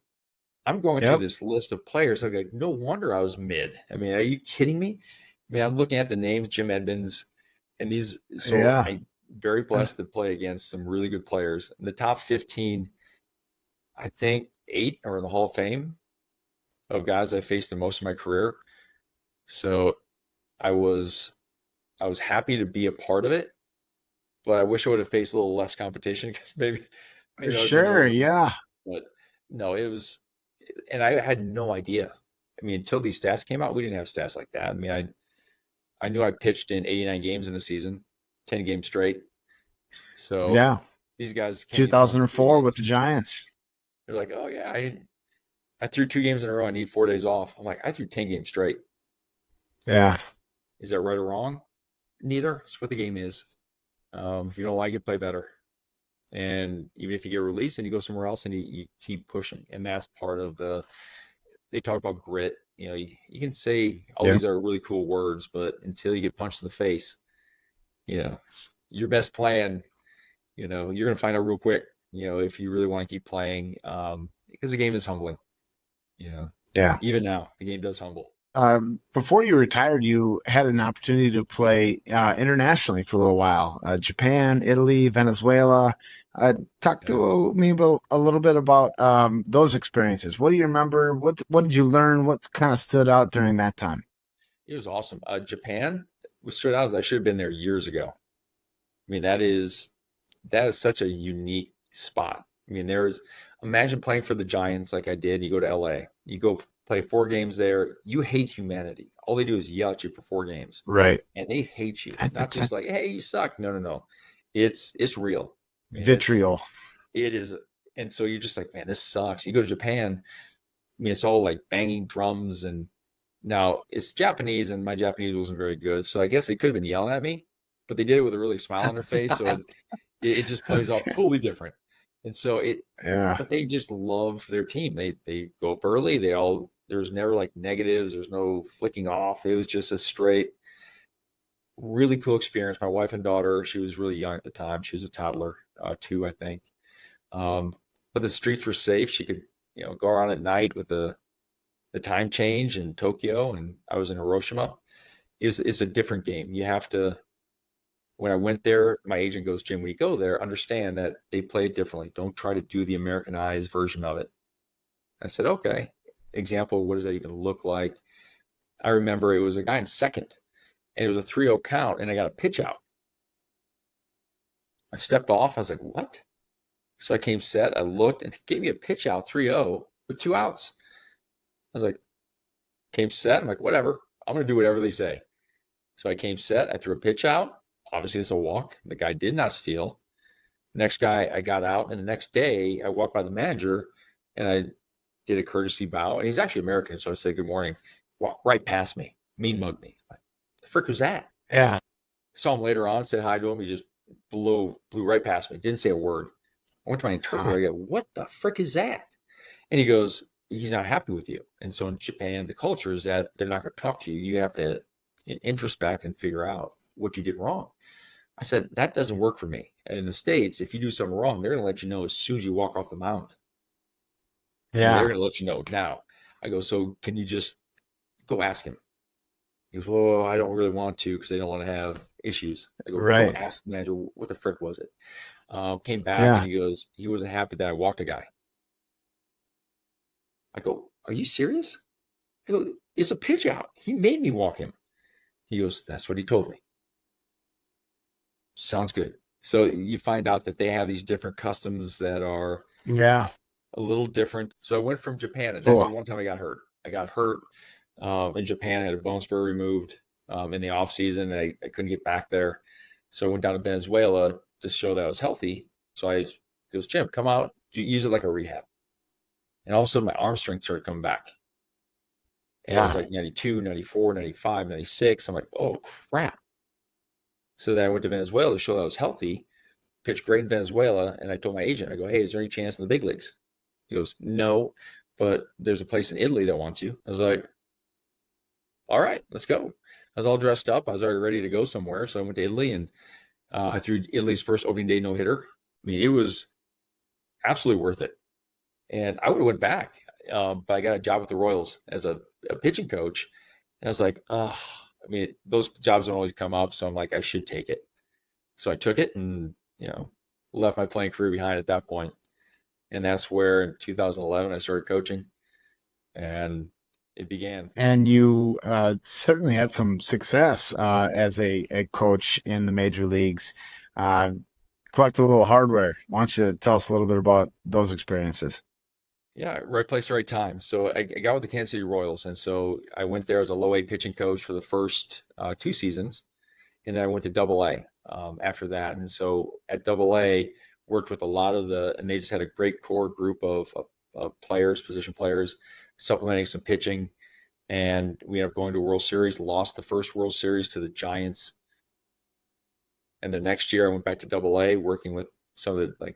I'm going through Yep. this list of players. I'm like, no wonder I was mid. I mean, are you kidding me? I mean, I'm looking at the names, Jim Edmonds, and these. So Yeah. I'm very blessed to play against some really good players. In the top 15, I think 8 are in the Hall of Fame of guys I faced in most of my career. So I was happy to be a part of it, but I wish I would have faced a little less competition because maybe Sure. Yeah. But no, it was, and I had no idea. I mean, until these stats came out, we didn't have stats like that. I mean, I knew I pitched in 89 games in the season, 10 games straight. So Yeah. these guys came in 2004 with the Giants. They're like, oh yeah, I threw 2 games in a row. I need 4 days off. I'm like, I threw 10 games straight. Yeah. Is that right or wrong? Neither. It's what the game is. If you don't like it, play better. And even if you get released and you go somewhere else and you keep pushing, and that's part of they talk about grit. You know, you can say all these are really cool words, but until you get punched in the face, you know, your best plan, you know, you're going to find out real quick, you know, if you really want to keep playing, because the game is humbling, you know. Yeah. Even now, the game does humble. Before you retired, you had an opportunity to play internationally for a little while. Japan, Italy, Venezuela. Talk to me a little bit about those experiences. What do you remember? What did you learn? What kind of stood out during that time? It was awesome. Japan, what stood out is I should have been there years ago. I mean, that is such a unique spot. I mean, imagine playing for the Giants like I did. You go to LA, you go play 4 games there. You hate humanity. All they do is yell at you for 4 games. Right. And they hate you. Not just like, hey, you suck. No. It's real. Vitriol. It is. And so you're just like, man, this sucks. You go to Japan, I mean, it's all like banging drums. And now it's Japanese, and my Japanese wasn't very good. So I guess they could have been yelling at me, but they did it with a really smile on their face. So it just plays off totally different. And so but they just love their team. They go up early. There's never like negatives. There's no flicking off. It was just a straight, really cool experience. My wife and daughter, she was really young at the time. She was a toddler, 2, I think. But the streets were safe. She could, you know, go around at night with the time change in Tokyo, and I was in Hiroshima. It's a different game. You have to. When I went there, my agent goes, Jim, when you go there, understand that they play it differently. Don't try to do the Americanized version of it. I said, okay. Example, what does that even look like? I remember it was a guy in second, and it was a 3-0 count, and I got a pitch out. I stepped off. I was like, what? So I came set. I looked, and he gave me a pitch out 3-0 with 2 outs. I was like, came set. I'm like, whatever. I'm going to do whatever they say. So I came set. I threw a pitch out. Obviously, it's a walk. The guy did not steal. Next guy, I got out, and the next day, I walked by the manager, and I did a courtesy bow. And he's actually American, so I said, good morning. Walked right past me, mean mugged me. Like, the frick was that? Yeah. Saw him later on, said hi to him. He just blew right past me. Didn't say a word. I went to my interpreter. I go, what the frick is that? And he goes, he's not happy with you. And so in Japan, the culture is that they're not going to talk to you. You have to introspect and figure out what you did wrong. I said, that doesn't work for me. And in the States, if you do something wrong, they're going to let you know as soon as you walk off the mound. Yeah. They're going to let you know now. I go, so can you just go ask him? He goes, well, I don't really want to because they don't want to have issues. I go, Right. Go ask the manager, what the frick was it? Came back Yeah. and he goes, he wasn't happy that I walked a guy. I go, are you serious? I go, it's a pitch out. He made me walk him. He goes, that's what he told me. Sounds good. So you find out that they have these different customs that are Yeah. a little different. So I went from Japan, and that's Cool. the one time I got hurt. I got hurt in Japan. I had a bone spur removed in the off season. I couldn't get back there. So I went down to Venezuela to show that I was healthy. So he goes, Jim, come out, use it like a rehab. And all of a sudden my arm strength started coming back. And it was like 92, 94, 95, 96. I'm like, oh, crap. So then I went to Venezuela to show that I was healthy, pitched great in Venezuela. And I told my agent, I go, hey, is there any chance in the big leagues? He goes, no, but there's a place in Italy that wants you. I was like, all right, let's go. I was all dressed up. I was already ready to go somewhere. So I went to Italy, and I threw Italy's first opening day no-hitter. I mean, it was absolutely worth it. And I would have went back, but I got a job with the Royals as a pitching coach. And I was like, oh, I mean, those jobs don't always come up. So I'm like, I should take it. So I took it and, left my playing career behind at that point. And that's where in 2011 I started coaching, and it began. And you certainly had some success as a coach in the major leagues. Collected a little hardware. Why don't you tell us a little bit about those experiences? Yeah, right place, right time. So I got with the Kansas City Royals, and so I went there as a low-A pitching coach for the first 2 seasons, and then I went to Double-A after that. And so at Double-A, worked with a lot of and they just had a great core group of players, position players, supplementing some pitching. And we ended up going to a World Series, lost the first World Series to the Giants. And the next year I went back to Double-A, working with some of the,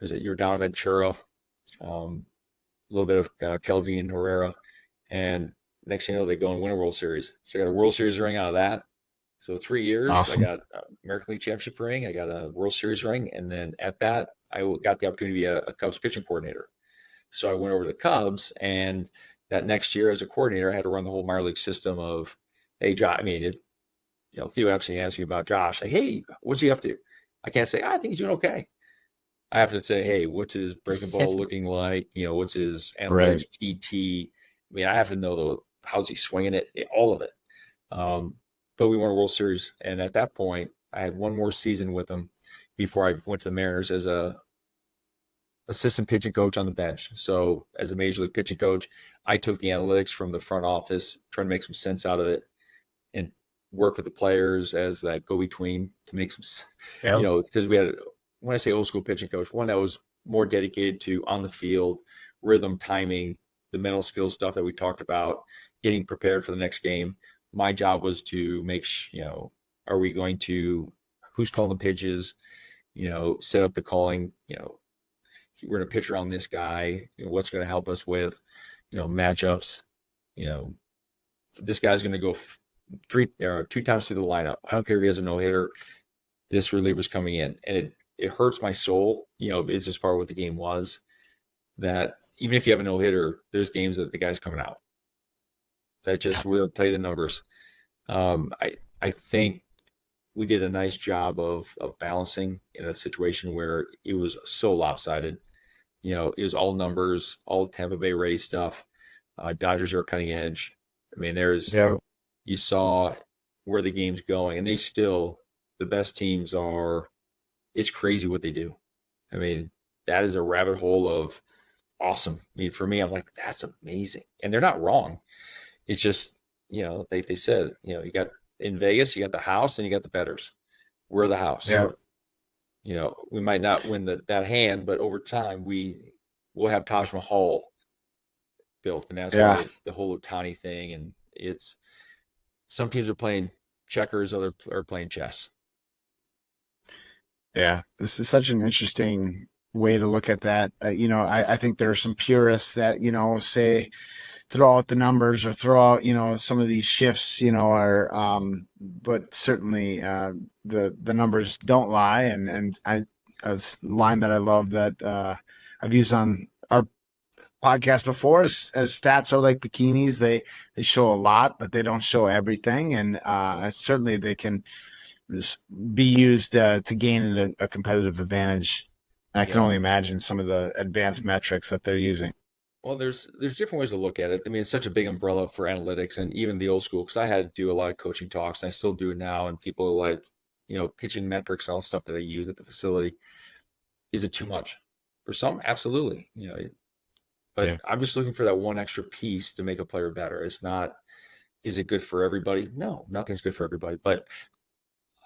Yordan Ventura, a little bit of Kelvin Herrera. And next thing you know, they go and win a World Series. So I got a World Series ring out of that. So 3 years, Awesome. I got American League Championship ring, I got a World Series ring, and then at that, I got the opportunity to be a Cubs pitching coordinator. So I went over to the Cubs, and that next year as a coordinator, I had to run the whole minor league system of, hey, Josh, Theo Epstein asked me about Josh, like, hey, what's he up to? I can't say, I think he's doing okay. I have to say, hey, what's his breaking ball looking like? What's his analytics, ET? I mean, I have to know how's he swinging it, all of it. But we won a World Series, and at that point, I had one more season with them before I went to the Mariners as a assistant pitching coach on the bench. So as a major league pitching coach, I took the analytics from the front office, trying to make some sense out of it, and work with the players as that go-between to make some, because we had, when I say old school pitching coach, one that was more dedicated to on the field, rhythm, timing, the mental skill stuff that we talked about, getting prepared for the next game. My job was to make, are we going to, who's calling the pitches, set up the calling, we're going to pitch around this guy, what's going to help us with, matchups, this guy's going to go 2 times through the lineup. I don't care if he has a no-hitter, this reliever's coming in. And it hurts my soul, it's just part of what the game was, that even if you have a no-hitter, there's games that the guy's coming out. That just will tell you the numbers. I think we did a nice job of balancing in a situation where it was so lopsided. It was all numbers, all Tampa Bay Rays stuff. Dodgers are cutting edge. I mean, you saw where the game's going, and the best teams are, it's crazy what they do. I mean, that is a rabbit hole of awesome. I mean, for me, I'm like, that's amazing. And they're not wrong. It's just, they said, you got in Vegas, you got the house and you got the bettors. We're the house. Yeah. We might not win that hand, but over time we'll have Taj Mahal built, and that's why the whole Ohtani thing. And it's, some teams are playing checkers, others are playing chess. Yeah, this is such an interesting way to look at that. I think there are some purists that say, throw out the numbers or throw out, some of these shifts, but certainly the numbers don't lie. And a line that I love that I've used on our podcast before is, as stats are like bikinis, they show a lot, but they don't show everything. And certainly they can be used to gain a competitive advantage. And I can only imagine some of the advanced metrics that they're using. Well, there's different ways to look at it. I mean, it's such a big umbrella for analytics, and even the old school, because I had to do a lot of coaching talks, and I still do it now. And people are like, pitching metrics, all stuff that I use at the facility. Is it too much? For some, absolutely. But I'm just looking for that one extra piece to make a player better. It's not, is it good for everybody? No, nothing's good for everybody. But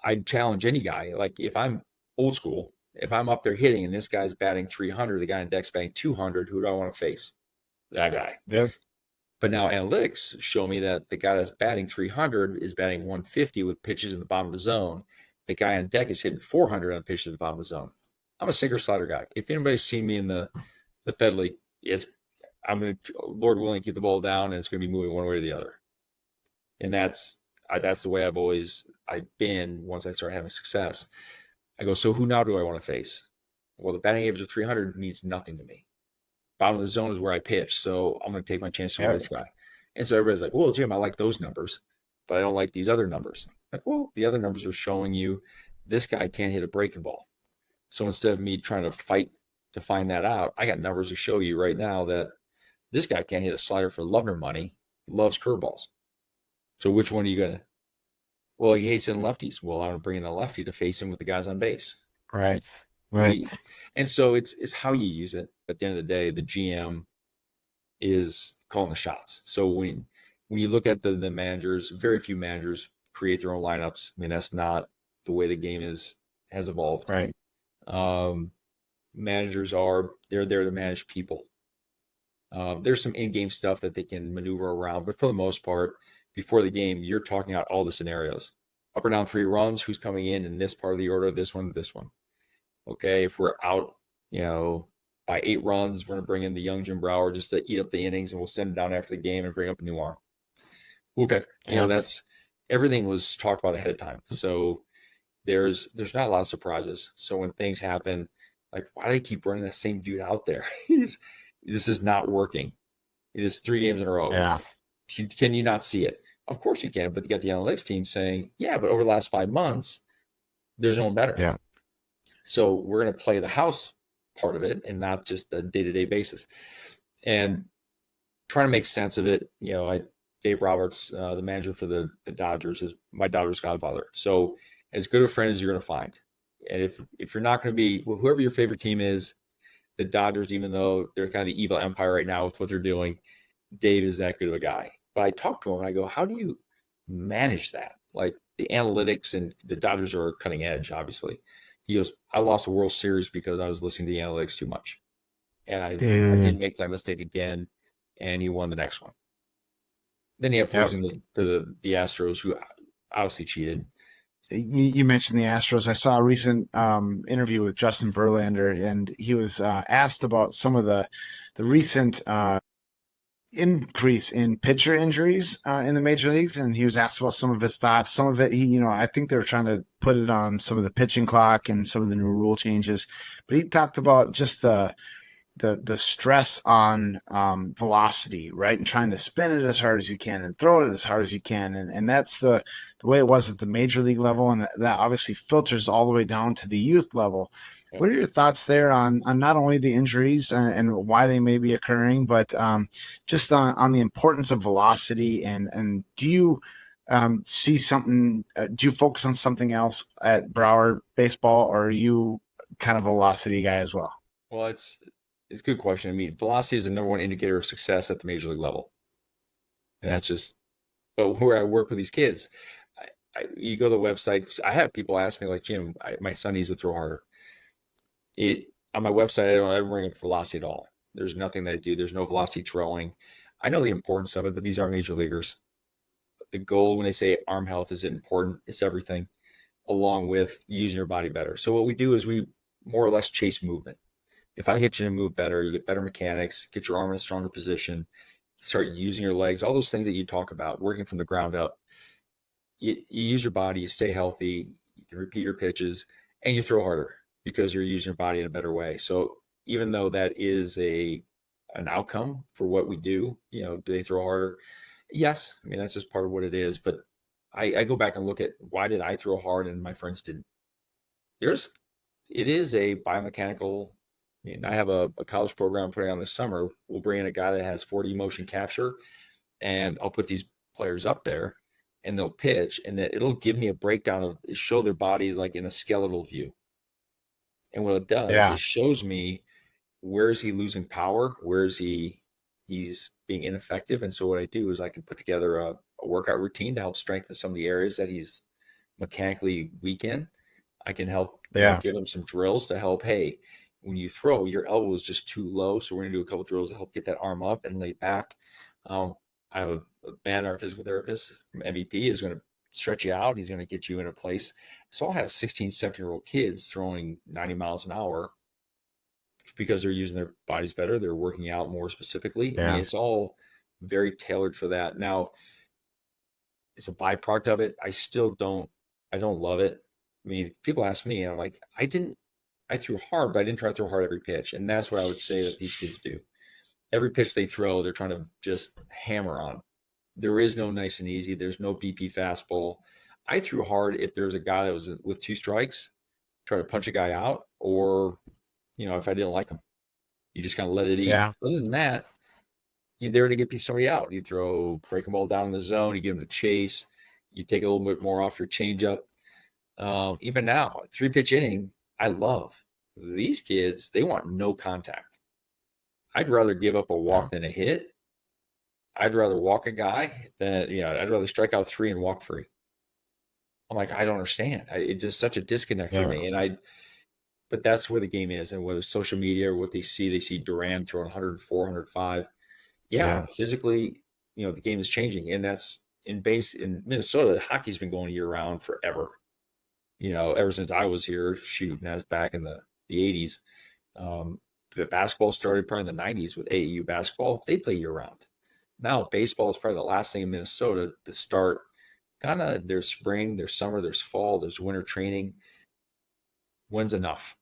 I challenge any guy. Like, if I'm old school, if I'm up there hitting and this guy's batting 300, the guy in deck's batting 200, who do I want to face? That guy. Yeah. But now analytics show me that the guy that's batting 300 is batting 150 with pitches in the bottom of the zone. The guy on deck is hitting 400 on pitches at the bottom of the zone. I'm a sinker slider guy. If anybody's seen me in the Fed League, I'm going to, Lord willing, keep the ball down, and it's going to be moving one way or the other. And that's the way I've been once I started having success. I go, so who now do I want to face? Well, the batting average of 300 means nothing to me. Bottom of the zone is where I pitch, so I'm going to take my chance with this guy. And so everybody's like, well, Jim, I like those numbers, but I don't like these other numbers. Like, well, the other numbers are showing you this guy can't hit a breaking ball. So instead of me trying to fight to find that out, I got numbers to show you right now that this guy can't hit a slider for love nor money. He loves curveballs. So which one are you going to? Well, he hates hitting lefties. Well, I'm going to bring in a lefty to face him with the guys on base. Right. And so it's how you use it. At the end of the day, the GM is calling the shots. So when you look at the managers, very few managers create their own lineups. I mean, that's not the way the game has evolved. Right. Managers they're there to manage people. There's some in-game stuff that they can maneuver around, but for the most part, before the game, you're talking out all the scenarios. Up or down 3 runs, who's coming in this part of the order, this one. Okay, if we're out, by 8 runs, we're going to bring in the young Jim Brower just to eat up the innings, and we'll send it down after the game and bring up a new arm. Okay, that's everything was talked about ahead of time. So there's not a lot of surprises. So when things happen, like, why do they keep running that same dude out there? This is not working. It is 3 games in a row. Yeah. Can you not see it? Of course you can, but you got the analytics team saying, yeah, but over the last 5 months, there's no one better. Yeah. So we're going to play the house part of it and not just the day-to-day basis. And trying to make sense of it, Dave Roberts, the manager for the Dodgers, is my Dodgers godfather. So as good a friend as you're going to find. And if you're not going to be, whoever your favorite team is, the Dodgers, even though they're kind of the evil empire right now with what they're doing, Dave is that good of a guy. But I talk to him and I go, how do you manage that? Like, the analytics, and the Dodgers are cutting edge, obviously. He goes, I lost a World Series because I was listening to the analytics too much. And I didn't make that mistake again, and he won the next one. Then he had losing to the Astros, who obviously cheated. You mentioned the Astros. I saw a recent interview with Justin Verlander, and he was asked about some of the recent increase in pitcher injuries in the major leagues, and he was asked about some of his thoughts. Some of it, I think they were trying to put it on some of the pitching clock and some of the new rule changes. But he talked about just the stress on velocity, right, and trying to spin it as hard as you can and throw it as hard as you can, and that's the way it was at the major league level, and that obviously filters all the way down to the youth level. What are your thoughts there on not only the injuries and why they may be occurring, but just on the importance of velocity, and do you see something? Do you focus on something else at Broward baseball, or are you kind of a velocity guy as well? Well, it's a good question. I mean, velocity is the number one indicator of success at the major league level. And that's just, but where I work with these kids, you go to the website. I have people ask me, like, Jim, my son needs to throw harder. On my website, I don't bring up velocity at all. There's nothing that I do. There's no velocity throwing. I know the importance of it, but these are major leaguers. The goal, when they say arm health is important, it's everything, along with using your body better. So what we do is we more or less chase movement. If I get you to move better, you get better mechanics, get your arm in a stronger position, start using your legs, all those things that you talk about, working from the ground up. You use your body, you stay healthy, you can repeat your pitches, and you throw harder because you're using your body in a better way. So even though that is an outcome for what we do, do they throw harder? Yes. I mean, that's just part of what it is. But I go back and look at, why did I throw hard and my friends didn't? It is a biomechanical. I mean, I have a college program I'm putting on this summer. We'll bring in a guy that has 4D motion capture, and I'll put these players up there, and they'll pitch, and then it'll give me a breakdown of, show their bodies like in a skeletal view. And what it does, it shows me, where is he losing power? Where is he's being ineffective? And so what I do is I can put together a workout routine to help strengthen some of the areas that he's mechanically weak in. I can help give him some drills to help, hey, when you throw, your elbow is just too low. So we're going to do a couple drills to help get that arm up and lay back. I have a man, our physical therapist from MVP, is going to stretch you out. He's going to get you in a place. So I'll have 16, 17-year-old kids throwing 90 miles an hour because they're using their bodies better. They're working out more specifically. I mean, it's all very tailored for that. Now, it's a byproduct of it. I don't love it. I mean, people ask me, and I'm like, I threw hard, but I didn't try to throw hard every pitch. And that's what I would say that these kids do. Every pitch they throw, they're trying to just hammer on. There is no nice and easy. There's no BP fastball. I threw hard if there's a guy that was with 2 strikes, try to punch a guy out, or, if I didn't like him, you just kind of let it eat. Yeah. Other than that, you're there to get somebody out. You throw breaking ball down in the zone, you give them the chase, you take a little bit more off your changeup. Even now, 3-pitch inning, I love. These kids, they want no contact. I'd rather give up a walk than a hit. I'd rather walk a guy than, I'd rather strike out 3 and walk 3. I'm like, I don't understand. It's just such a disconnect for me. But that's where the game is. And whether social media or what they see Duran throwing 104, 105. Physically, the game is changing. And that's in Minnesota, hockey's been going year round forever. Ever since I was here, that's back in the 80s. The basketball started probably in the 90s with AAU basketball. They play year round. Now, baseball is probably the last thing in Minnesota to start. Kind of there's spring, there's summer, there's fall, there's winter training. When's enough?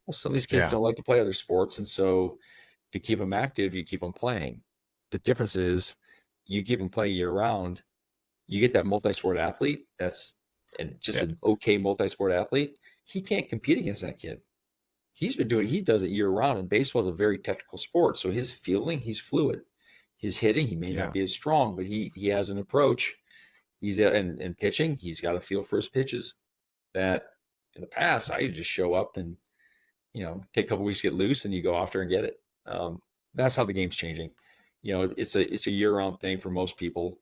Well, some of these kids don't like to play other sports. And so to keep them active, you keep them playing. The difference is you keep them playing year round, you get that multi-sport athlete an okay multi-sport athlete. He can't compete against that kid. He does it year round, and baseball is a very technical sport. So his fielding, he's fluid. His hitting, he may not be as strong, but he has an approach. He's in pitching, he's got a feel for his pitches that in the past, I just show up and, take a couple weeks to get loose and you go after and get it. That's how the game's changing. It's a year-round thing for most people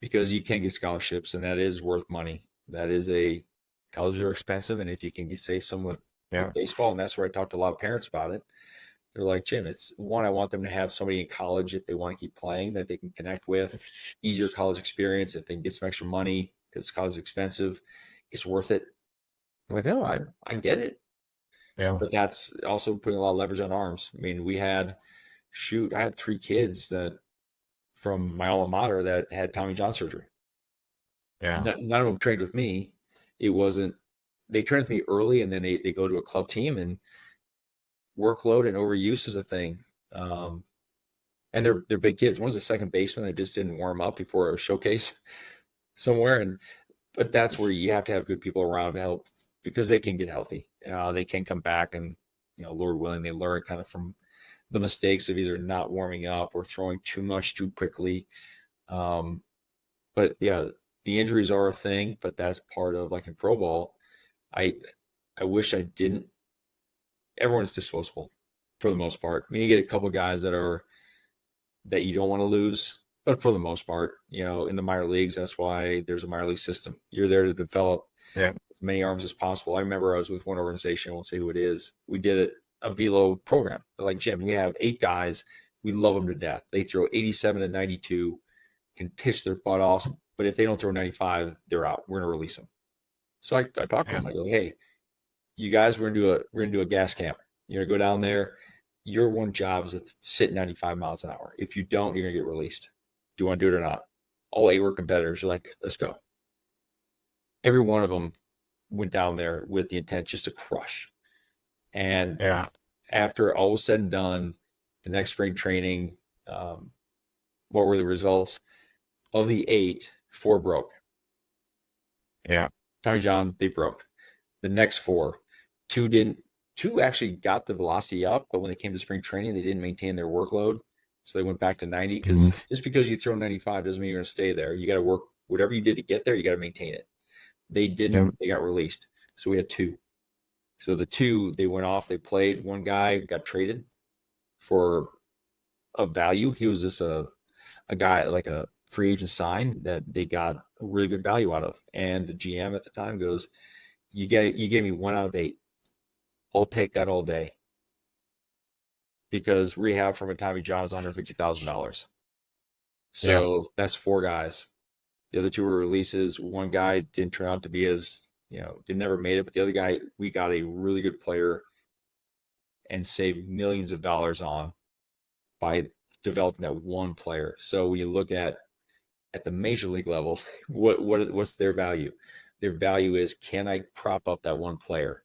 because you can get scholarships, and that is worth money. Colleges are expensive, and if you can save some with baseball, and that's where I talked to a lot of parents about it. They're like, Jim, it's one, I want them to have somebody in college if they want to keep playing that they can connect with, easier college experience, if they can get some extra money because college is expensive, it's worth it. I'm like, no, I get it. Yeah. But that's also putting a lot of leverage on arms. I mean, I had 3 kids that from my alma mater that had Tommy John surgery. Yeah. None of them trained with me. They trained with me early, and then they go to a club team, and workload and overuse is a thing. And they're big kids. One's a second baseman that just didn't warm up before a showcase somewhere. But that's where you have to have good people around to help because they can get healthy. They can come back and, Lord willing, they learn kind of from the mistakes of either not warming up or throwing too much too quickly. But yeah, the injuries are a thing, but that's part of like in pro ball. I wish I didn't. Everyone's disposable for the most part. I mean, you get a couple of guys that you don't want to lose, but for the most part, in the minor leagues, that's why there's a minor league system. You're there to develop as many arms as possible. I remember I was with one organization, I won't say who it is. We did a velo program. They're like, Jim, we have 8 guys. We love them to death. They throw 87 to 92, can pitch their butt off, but if they don't throw 95, they're out. We're going to release them. So I talked to them. I go, hey, you guys, we're gonna do a gas camp. You're gonna go down there. Your one job is to sit 95 miles an hour. If you don't, you're gonna get released. Do you want to do it or not? All 8 were competitors are like, let's go. Every one of them went down there with the intent just to crush. And after all was said and done, the next spring training, what were the results? Of the 8, 4 broke. Yeah. Tommy John, they broke. The next 4, 2 didn't. 2 actually got the velocity up, but when they came to spring training, they didn't maintain their workload. So they went back to 90 because just because you throw 95 doesn't mean you're going to stay there. You got to work whatever you did to get there. You got to maintain it. They didn't. They got released. So we had 2. So the 2, they went off. They played. One guy got traded for a value. He was just a guy like a free agent sign that they got a really good value out of. And the GM at the time goes, You gave me 1 out of 8. I'll take that all day. Because rehab from a Tommy John is $150,000. So that's 4 guys. The other 2 were releases. One guy didn't turn out to be as, did never made it, but the other guy, we got a really good player and saved millions of dollars on by developing that one player. So when you look at the major league level, what's their value? Their value is, can I prop up that one player?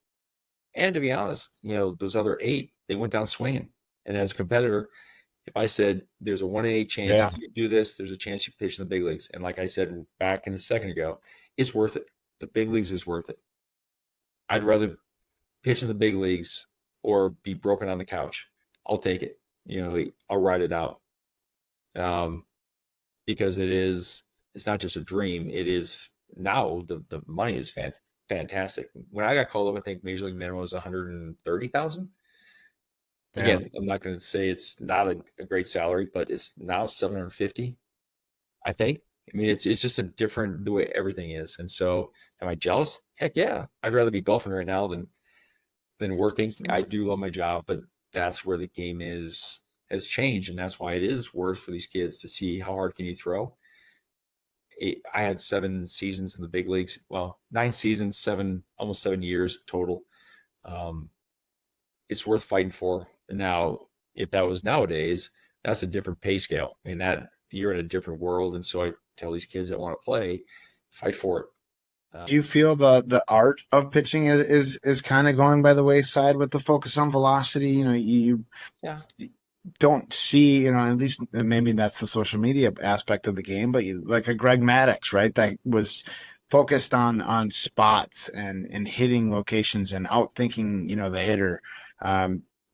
And to be honest, those other 8, they went down swinging. And as a competitor, if I said there's a 1 in 8 chance you can do this, there's a chance you pitch in the big leagues. And like I said back in a second ago, it's worth it. The big leagues is worth it. I'd rather pitch in the big leagues or be broken on the couch. I'll take it. I'll ride it out. Because it's not just a dream. It is now the money is fantastic. When I got called up, I think Major League minimum was $130,000. Again, I'm not going to say it's not a great salary, but it's now $750,000, I think. I mean, it's just a different the way everything is. And so, am I jealous? Heck yeah. I'd rather be golfing right now than working. I do love my job, but that's where the game has changed, and that's why it is worth for these kids to see how hard can you throw. I had 7 seasons in the big leagues. Well, 9 seasons, almost 7 years total. It's worth fighting for. Now, if that was nowadays, that's a different pay scale. I mean, that you're in a different world, and so I tell these kids that want to play, fight for it. Do you feel the art of pitching is kind of going by the wayside with the focus on velocity? You don't see, at least maybe that's the social media aspect of the game, but like a Greg Maddux, right? That was focused on spots and hitting locations and outthinking, the hitter.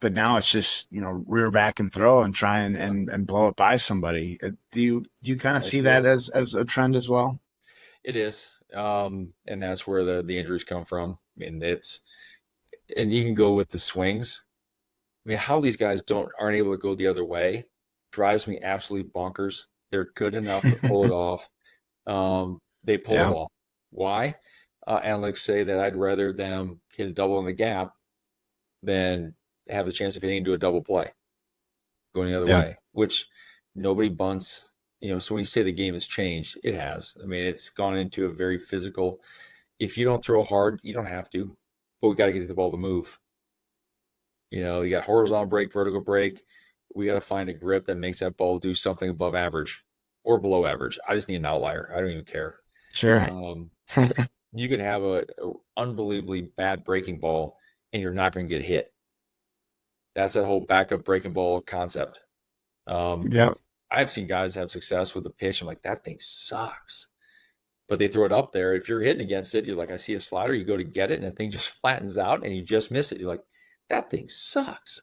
But now it's just, rear back and throw and try and blow it by somebody. Do you kind of see that as a trend as well? It is. And that's where the injuries come from. I mean, and you can go with the swings. I mean, how these guys aren't able to go the other way drives me absolutely bonkers. They're good enough to pull it off. They pull it off. Why? Analytics say that I'd rather them hit a double in the gap than have the chance of hitting into a double play going the other way, which nobody bunts. So when you say the game has changed, it has. I mean, it's gone into a very physical. If you don't throw hard, you don't have to, but we got to get the ball to move. You got horizontal break, vertical break. We got to find a grip that makes that ball do something above average or below average. I just need an outlier. I don't even care. Sure. You could have a unbelievably bad breaking ball and you're not going to get hit. That's that whole backup breaking ball concept. I've seen guys have success with the pitch. I'm like, that thing sucks. But they throw it up there. If you're hitting against it, you're like, I see a slider. You go to get it, and the thing just flattens out, and you just miss it. You're like, that thing sucks.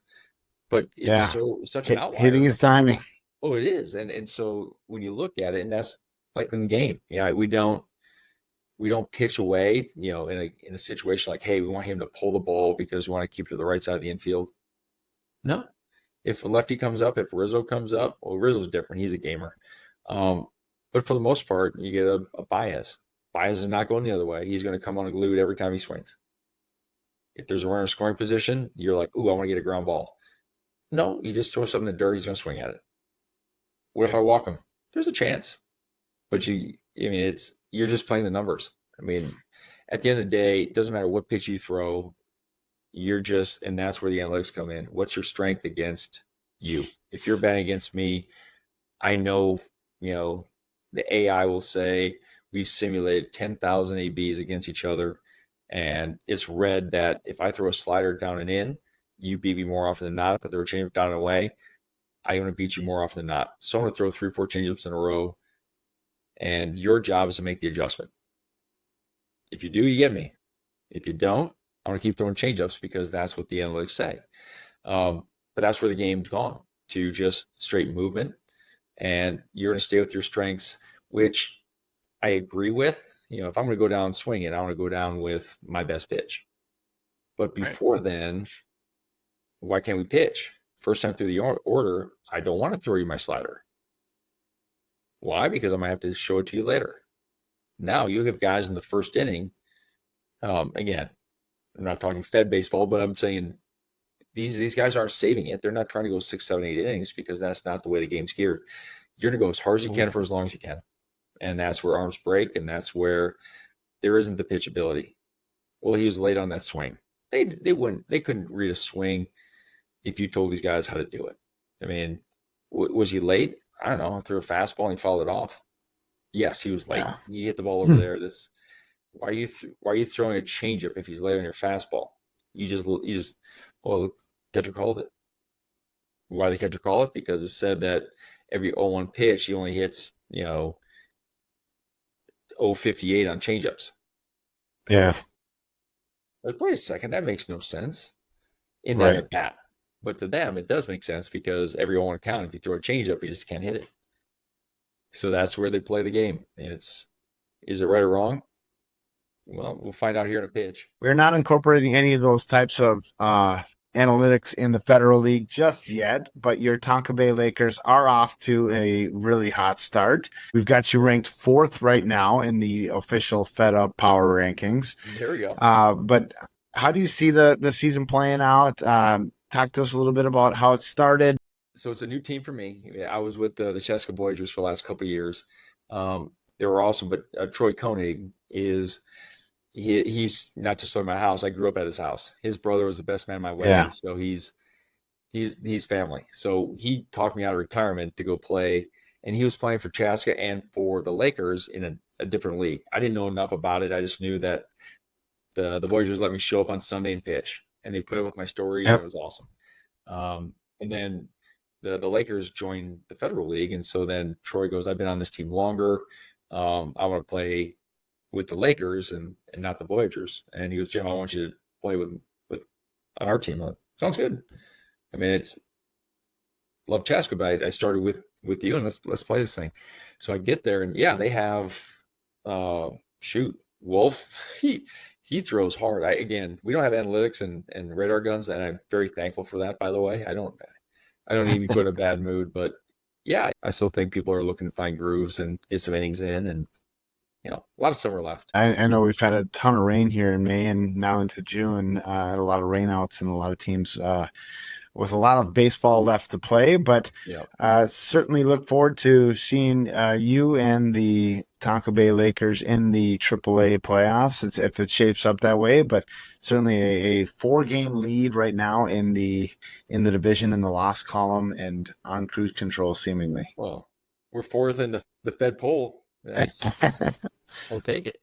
But it's such an outlier. Hitting is timing. Oh, it is. And so when you look at it, and that's like in the game, we don't pitch away, in a situation like, hey, we want him to pull the ball because we want to keep it to the right side of the infield. No. If a lefty comes up, if Rizzo comes up, well, Rizzo's different. He's a gamer. But for the most part, you get a Baez. Baez is not going the other way. He's going to come unglued every time he swings. If there's a runner in scoring position, you're like, ooh, I want to get a ground ball. No, you just throw something in the dirt, he's going to swing at it. What if I walk him? There's a chance. But you're just playing the numbers. I mean, at the end of the day, it doesn't matter what pitch you throw. And that's where the analytics come in. What's your strength against you? If you're batting against me, I know, the AI will say we've simulated 10,000 ABs against each other. And it's read that if I throw a slider down and in, you beat me more often than not. If I throw a changeup down and away, I'm going to beat you more often than not. So I'm going to throw 3 or 4 changeups in a row. And your job is to make the adjustment. If you do, you get me. If you don't, I'm going to keep throwing changeups because that's what the analytics say. But that's where the game's gone, to just straight movement. And you're going to stay with your strengths, which I agree with. If I'm going to go down swinging, I want to go down with my best pitch. But before then, why can't we pitch? First time through the order, I don't want to throw you my slider. Why? Because I might have to show it to you later. Now you have guys in the first inning. Again, I'm not talking Fed baseball, but I'm saying these guys aren't saving it. They're not trying to go 6, 7, 8 innings because that's not the way the game's geared. you're going to go as hard as you can for as long as you can. And that's where arms break, and that's where there isn't the pitchability. Well, he was late on that swing. They couldn't read a swing if you told these guys how to do it. I mean, was he late? I don't know. Threw a fastball and he fouled it off. Yes, he was late. Yeah. He hit the ball over there. Why are you throwing a changeup if he's late on your fastball? You just well, the catcher called it. Why the catcher call it? Because it said that every 0-1 pitch he only hits 0.58 on changeups. Yeah. Like, wait a second, that makes no sense in that at bat. But to them, it does make sense because every 0-1 count, if you throw a changeup, you just can't hit it. So that's where they play the game. And is it right or wrong? Well, we'll find out here in a pitch. We're not incorporating any of those types of analytics in the Federal League just yet, but your Tonka Bay Lakers are off to a really hot start. We've got you ranked 4th right now in the official FedUp Power Rankings. There we go. But how do you see the season playing out? Talk to us a little bit about how it started. So it's a new team for me. I was with the Chaska Voyagers for the last couple of years. They were awesome, but Troy Koenig he's not just on my house. I grew up at his house. His brother was the best man at my wedding, Yeah. so he's family. So he talked me out of retirement to go play, and he was playing for Chaska and for the Lakers in a different league. I didn't know enough about it. I just knew that the Voyagers let me show up on Sunday and pitch, and they put up with my story, Yep. and it was awesome. And then the Lakers joined the Federal League, and so then Troy goes, I've been on this team longer. I want to play with the Lakers and not the Voyagers. And he goes, Jim, I want you to play with on our team. Like, sounds good. I mean, it's love Chaska, but I started with you, and let's play this thing. So I get there, and yeah, they have Wolf. He throws hard. We don't have analytics and radar guns, and I'm very thankful for that, by the way. I don't even put in a bad mood, but yeah, I still think people are looking to find grooves and get some innings in, and a lot of summer left. I know we've had a ton of rain here in May and now into June, a lot of rainouts and a lot of teams with a lot of baseball left to play, but certainly look forward to seeing you and the Tonka Bay Lakers in the AAA playoffs if it shapes up that way, but certainly a 4-game lead right now in the division in the loss column and on cruise control seemingly. Well, we're 4th in the Fed poll. I'll take it.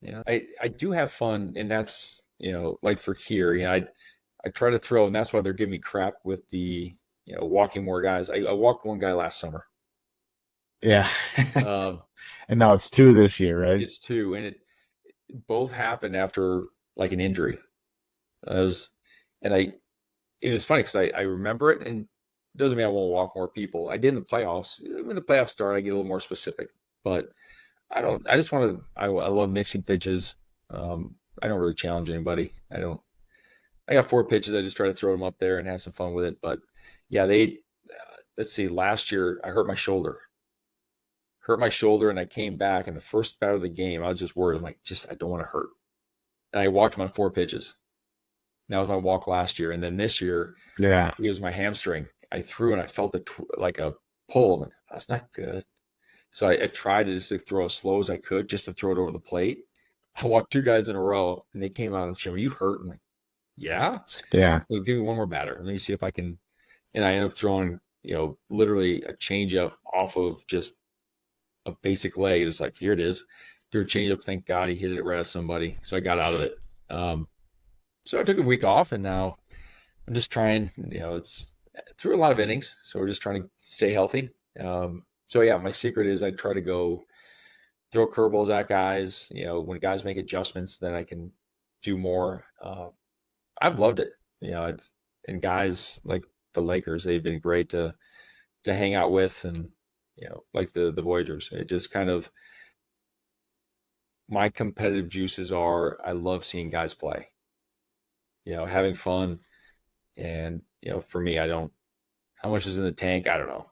I do have fun, and that's like for here, I try to throw, and that's why they're giving me crap with the walking more guys. I walked one guy last summer. Yeah. And now it's 2 this year, right? It's 2, and it both happened after like an injury. It was funny because I remember it, and it doesn't mean I won't walk more people. I did in the playoffs. When the playoffs start, I get a little more specific, but I love mixing pitches. I don't really challenge anybody. I got 4 pitches. I just try to throw them up there and have some fun with it. But yeah, let's see, last year I hurt my shoulder, and I came back, and the first bat of the game, I was just worried. I'm like, I don't want to hurt. And I walked him on 4 pitches. That was my walk last year. And then this year, it was my hamstring. I threw and I felt like a pull. I'm like, that's not good. So I tried to just throw as slow as I could just to throw it over the plate. I walked 2 guys in a row, and they came out and said, "Are you hurt?" I'm like, yeah. Well, give me one more batter. Let me see if I can. And I ended up throwing, literally a changeup off of just a basic leg. It's like, here it is. Threw a changeup. Thank God he hit it right at somebody. So I got out of it. So I took a week off, and now I'm just trying, it's through a lot of innings. So we're just trying to stay healthy. So yeah, my secret is I try to go throw curveballs at guys. When guys make adjustments, then I can do more. I've loved it. And guys like the Lakers, they've been great to hang out with, and like the Voyagers. It just kind of, my competitive juices are, I love seeing guys play. Having fun, and for me, how much is in the tank? I don't know.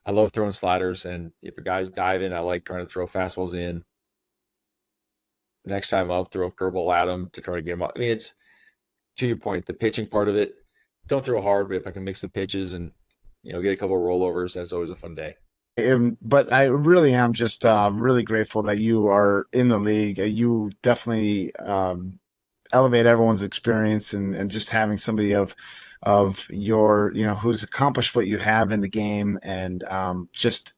I love throwing sliders, and if a guy's diving, I like trying to throw fastballs in. The next time I'll throw a curveball at him to try to get him up. I mean, it's, to your point, the pitching part of it, don't throw hard, but if I can mix the pitches and, get a couple of rollovers, that's always a fun day. But I really am just really grateful that you are in the league. You definitely elevate everyone's experience, and just having somebody of your, who's accomplished what you have in the game, and just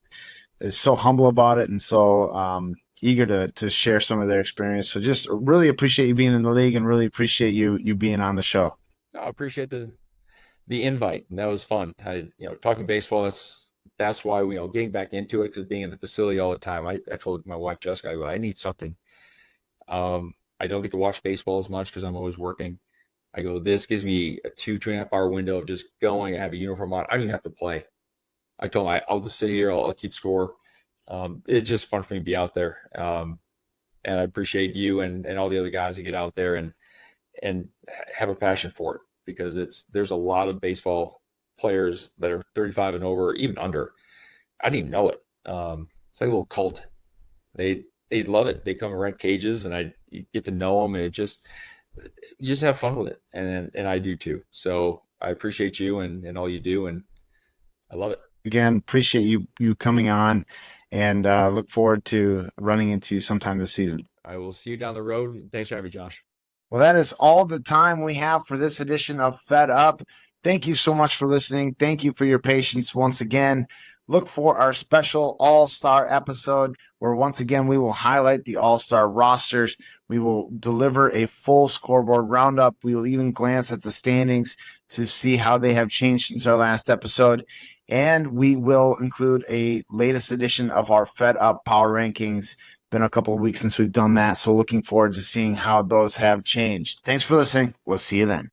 is so humble about it, and so eager to share some of their experience. So just really appreciate you being in the league, and really appreciate you being on the show. I appreciate the invite, and that was fun. Talking baseball, that's why getting back into it, because being in the facility all the time. I told my wife Jessica, I need something. I don't get to watch baseball as much because I'm always working. I go, this gives me a 2.5 hour window of just going. I have a uniform on. I don't even have to play. I told him I'll just sit here. I'll keep score. It's just fun for me to be out there. And I appreciate you and all the other guys that get out there and have a passion for it, because there's a lot of baseball players that are 35 and over, even under. I didn't even know it. It's like a little cult. They love it. They come and rent cages, and you get to know them, and you just have fun with it. And I do too. So I appreciate you and all you do, and I love it. Again, appreciate you coming on, and look forward to running into you sometime this season. I will see you down the road. Thanks for having me, Josh. Well, that is all the time we have for this edition of Fed Up. Thank you so much for listening. Thank you for your patience once again. Look for our special All-Star episode, where once again we will highlight the All-Star rosters. We will deliver a full scoreboard roundup. We will even glance at the standings to see how they have changed since our last episode. And we will include a latest edition of our Fed Up Power Rankings. Been a couple of weeks since we've done that, so looking forward to seeing how those have changed. Thanks for listening. We'll see you then.